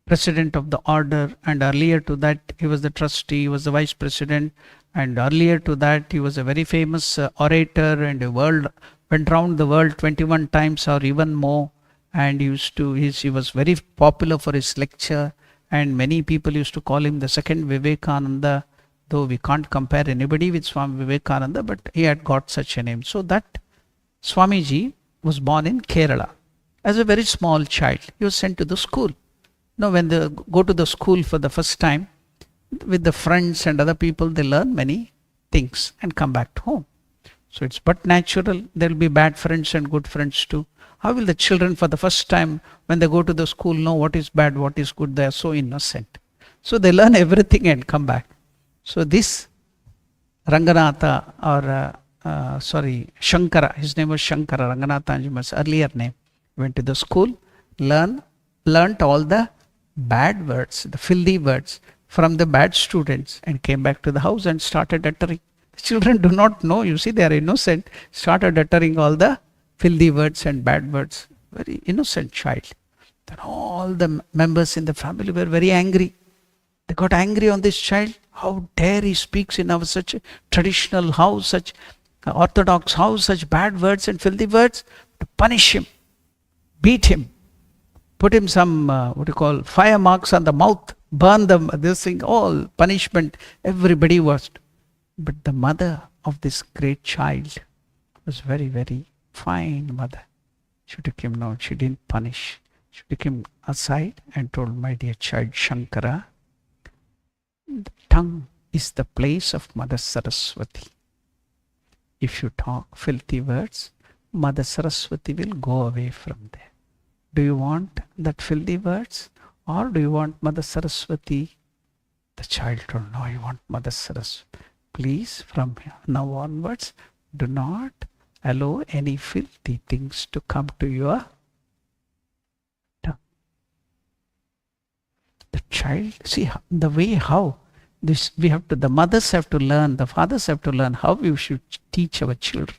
president of the order, and earlier to that he was the trustee, he was the vice president, and earlier to that he was a very famous orator, and went round the world 21 times or even more, and he was very popular for his lecture, and many people used to call him the second Vivekananda, though we can't compare anybody with Swami Vivekananda, but he had got such a name. So that Swamiji was born in Kerala. As a very small child, he was sent to the school. Now when they go to the school for the first time, with the friends and other people, they learn many things and come back to home. So it's but natural, there will be bad friends and good friends too. How will the children for the first time, when they go to the school, know what is bad, what is good? They are so innocent. So they learn everything and come back. So this Ranganatha, Shankara, his name was Shankara, Ranganathan's earlier name, went to the school, learnt all the bad words, the filthy words from the bad students, and came back to the house and started uttering. The children do not know, you see, they are innocent, started uttering all the filthy words and bad words. Very innocent child. Then all the members in the family were very angry. They got angry on this child. How dare he speaks in our such a traditional house, such orthodox house, such bad words and filthy words. To punish him, beat him, put him some fire marks on the mouth, burn them, this thing, all punishment. Everybody was. But the mother of this great child was very, very fine mother. She took him, no, she didn't punish. She took him aside and told, my dear child Shankara, the tongue is the place of Mother Saraswati. If you talk filthy words, Mother Saraswati will go away from there. Do you want that filthy words, or do you want Mother Saraswati? The child told, no, I want Mother Saraswati. Please, from now onwards, do not allow any filthy things to come to your tongue. The child, see the way how this we have to, the mothers have to learn, the fathers have to learn how we should teach our children.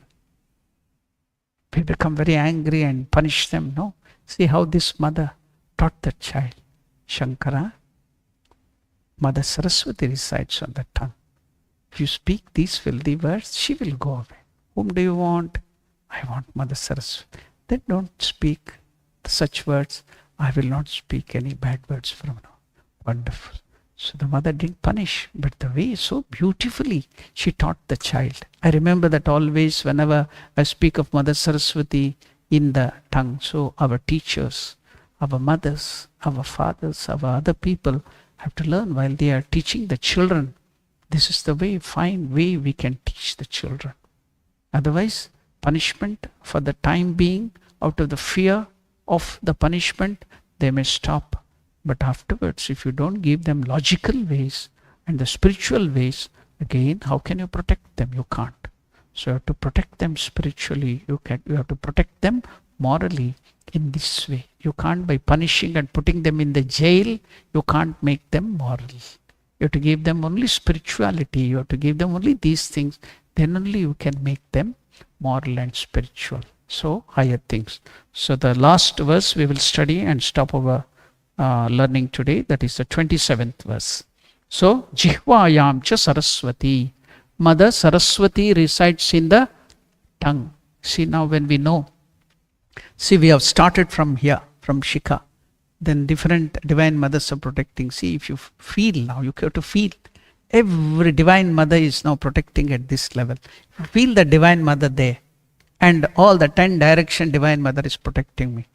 We become very angry and punish them. No. See how this mother taught the child. Shankara, Mother Saraswati resides on the tongue. If you speak these filthy words, she will go away. Whom do you want? I want Mother Saraswati. Then don't speak such words. I will not speak any bad words from now. Wonderful. So the mother didn't punish, but the way so beautifully she taught the child. I remember that always whenever I speak of Mother Saraswati in the tongue. So our teachers, our mothers, our fathers, our other people have to learn while they are teaching the children. This is the way, fine way we can teach the children. Otherwise, punishment for the time being, out of the fear of the punishment, they may stop. But afterwards, if you don't give them logical ways and the spiritual ways, again, how can you protect them? You can't. So you have to protect them spiritually. You have to protect them morally in this way. You can't, by punishing and putting them in the jail, you can't make them moral. You have to give them only spirituality. You have to give them only these things. Then only you can make them moral and spiritual. So higher things. So the last verse we will study and stop our learning today. That is the 27th verse. So Jihvayam cha Saraswati. Mother Saraswati resides in the tongue. See, now when we know. See, we have started from here, from Shikha. Then different divine mothers are protecting. See, if you feel now, you have to feel. Every divine mother is now protecting at this level. Feel the divine mother there. And all the 10 direction divine mother is protecting me.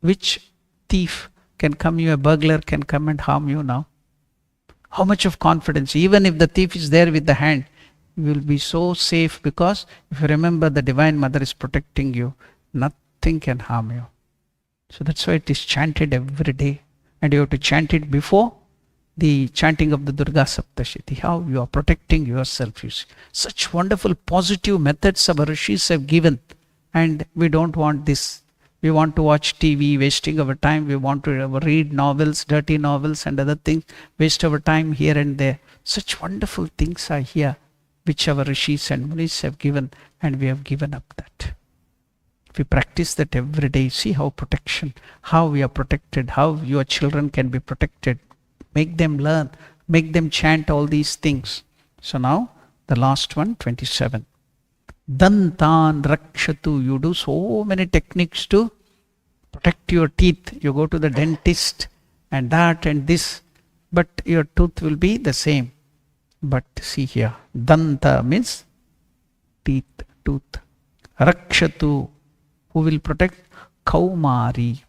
Which thief can come you, a burglar can come and harm you now? How much of confidence? Even if the thief is there with the hand, you will be so safe, because if you remember the divine mother is protecting you, nothing can harm you. So that's why it is chanted every day. And you have to chant it before the chanting of the Durga Saptashiti. How you are protecting yourself. You see. Such wonderful positive methods our rishis have given. And we don't want this. We want to watch TV, wasting our time. We want to read novels, dirty novels and other things, waste our time here and there. Such wonderful things are here, which our rishis and munis have given, and we have given up that. If we practice that every day, see how protection, how we are protected, how your children can be protected. Make them learn, make them chant all these things. So now, the last one, 27. Dantan rakshatu. You do so many techniques to protect your teeth. You go to the dentist and that and this, but your tooth will be the same. But see here, danta means teeth, tooth. Rakshatu, who will protect? Kaumari.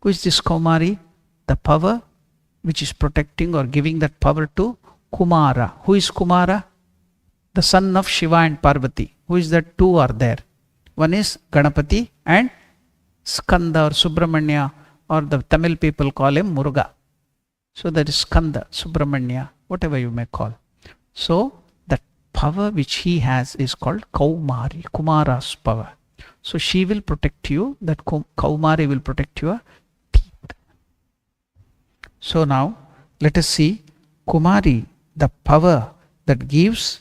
Who is this Kaumari? The power which is protecting or giving that power to Kumara. Who is Kumara? The son of Shiva and Parvati. Who is that? Two are there. One is Ganapati and Skanda or Subramanya, or the Tamil people call him Muruga. So that is Skanda, Subramanya, whatever you may call. So that power which he has is called Kaumari, Kumara's power. So she will protect you, that Kaumari will protect your teeth. So now let us see Kumari, the power that gives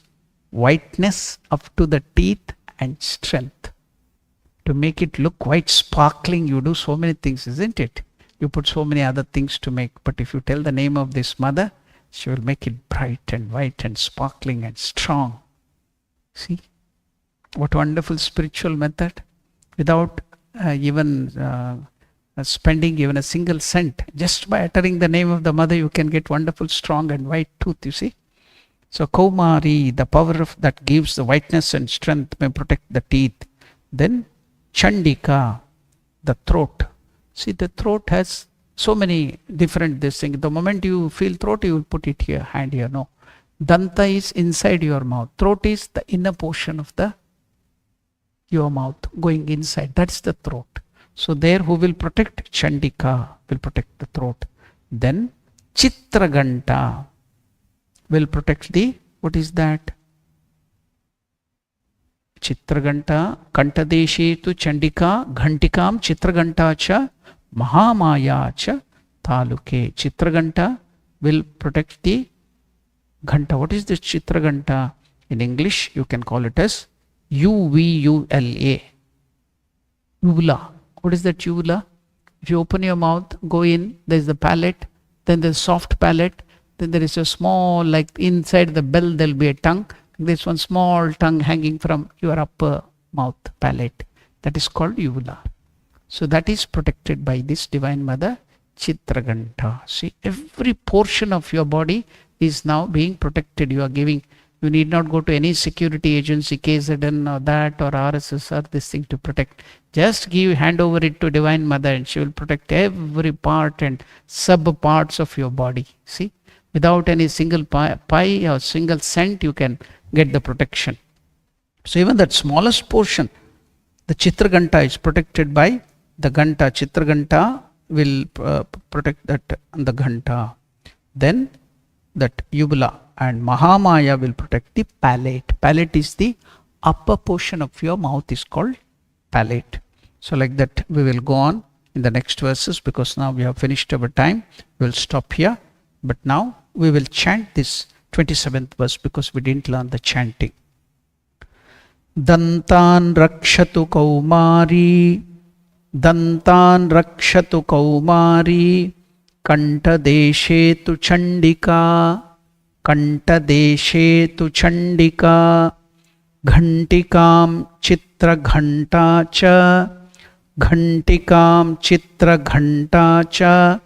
whiteness up to the teeth and strength. To make it look quite sparkling, you do so many things, isn't it? You put so many other things to make. But if you tell the name of this mother, she will make it bright and white and sparkling and strong. See? What wonderful spiritual method. Without even spending even a single cent. Just by uttering the name of the mother, you can get wonderful strong and white tooth, you see. So Kaumari, the power of that gives the whiteness and strength, may protect the teeth. Then Chandika, the throat. See, the throat has so many different this thing. The moment you feel throat, you will put it here, hand here. No. Danta is inside your mouth. Throat is the inner portion of your mouth going inside. That's the throat. So there who will protect? Chandika will protect the throat. Then Chitraganta will protect the, what is that? Chitraganta, Kantadeshe tu Chandika, Ghantikam, Chitraganta cha, Mahamaya cha, Taluke. Chitraganta will protect the Ghanta. What is this Chitraganta? In English, you can call it as UVULA. Uvula. What is that uvula? If you open your mouth, go in, there is the palate, then there's soft palate, then there is a small, like inside the bell, there'll be a tongue. There's one small tongue hanging from your upper mouth palate. That is called uvula. So that is protected by this Divine Mother, Chitraganta. See, every portion of your body is now being protected. You are giving, you need not go to any security agency, KZN or that or RSS or this thing to protect. Just hand over it to Divine Mother and she will protect every part and sub parts of your body. See, without any single pie or single cent, you can get the protection. So even that smallest portion, the Chitraganta is protected by the Ganta. Chitraganta will protect that the Ghanta. Then that uvula and Mahamaya will protect the palate. Palate is the upper portion of your mouth is called palate. So like that we will go on in the next verses, because now we have finished our time. We will stop here. But now we will chant this 27th verse because we didn't learn the chanting. Dantan rakshatu kaumari, Dantan rakshatu kaumari, Kanta deshe tu Chandika, Kanta deshe tu Chandika, Ghantikam chitra ghanta cha, Ghantikam chitra ghanta cha,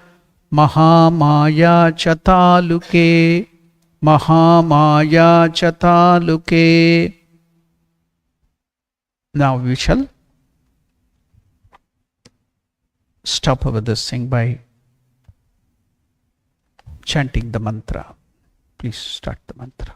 Mahamaya cha taluke, Mahamaya cha taluke. Now we shall stop over this thing by chanting the mantra. Please start the mantra.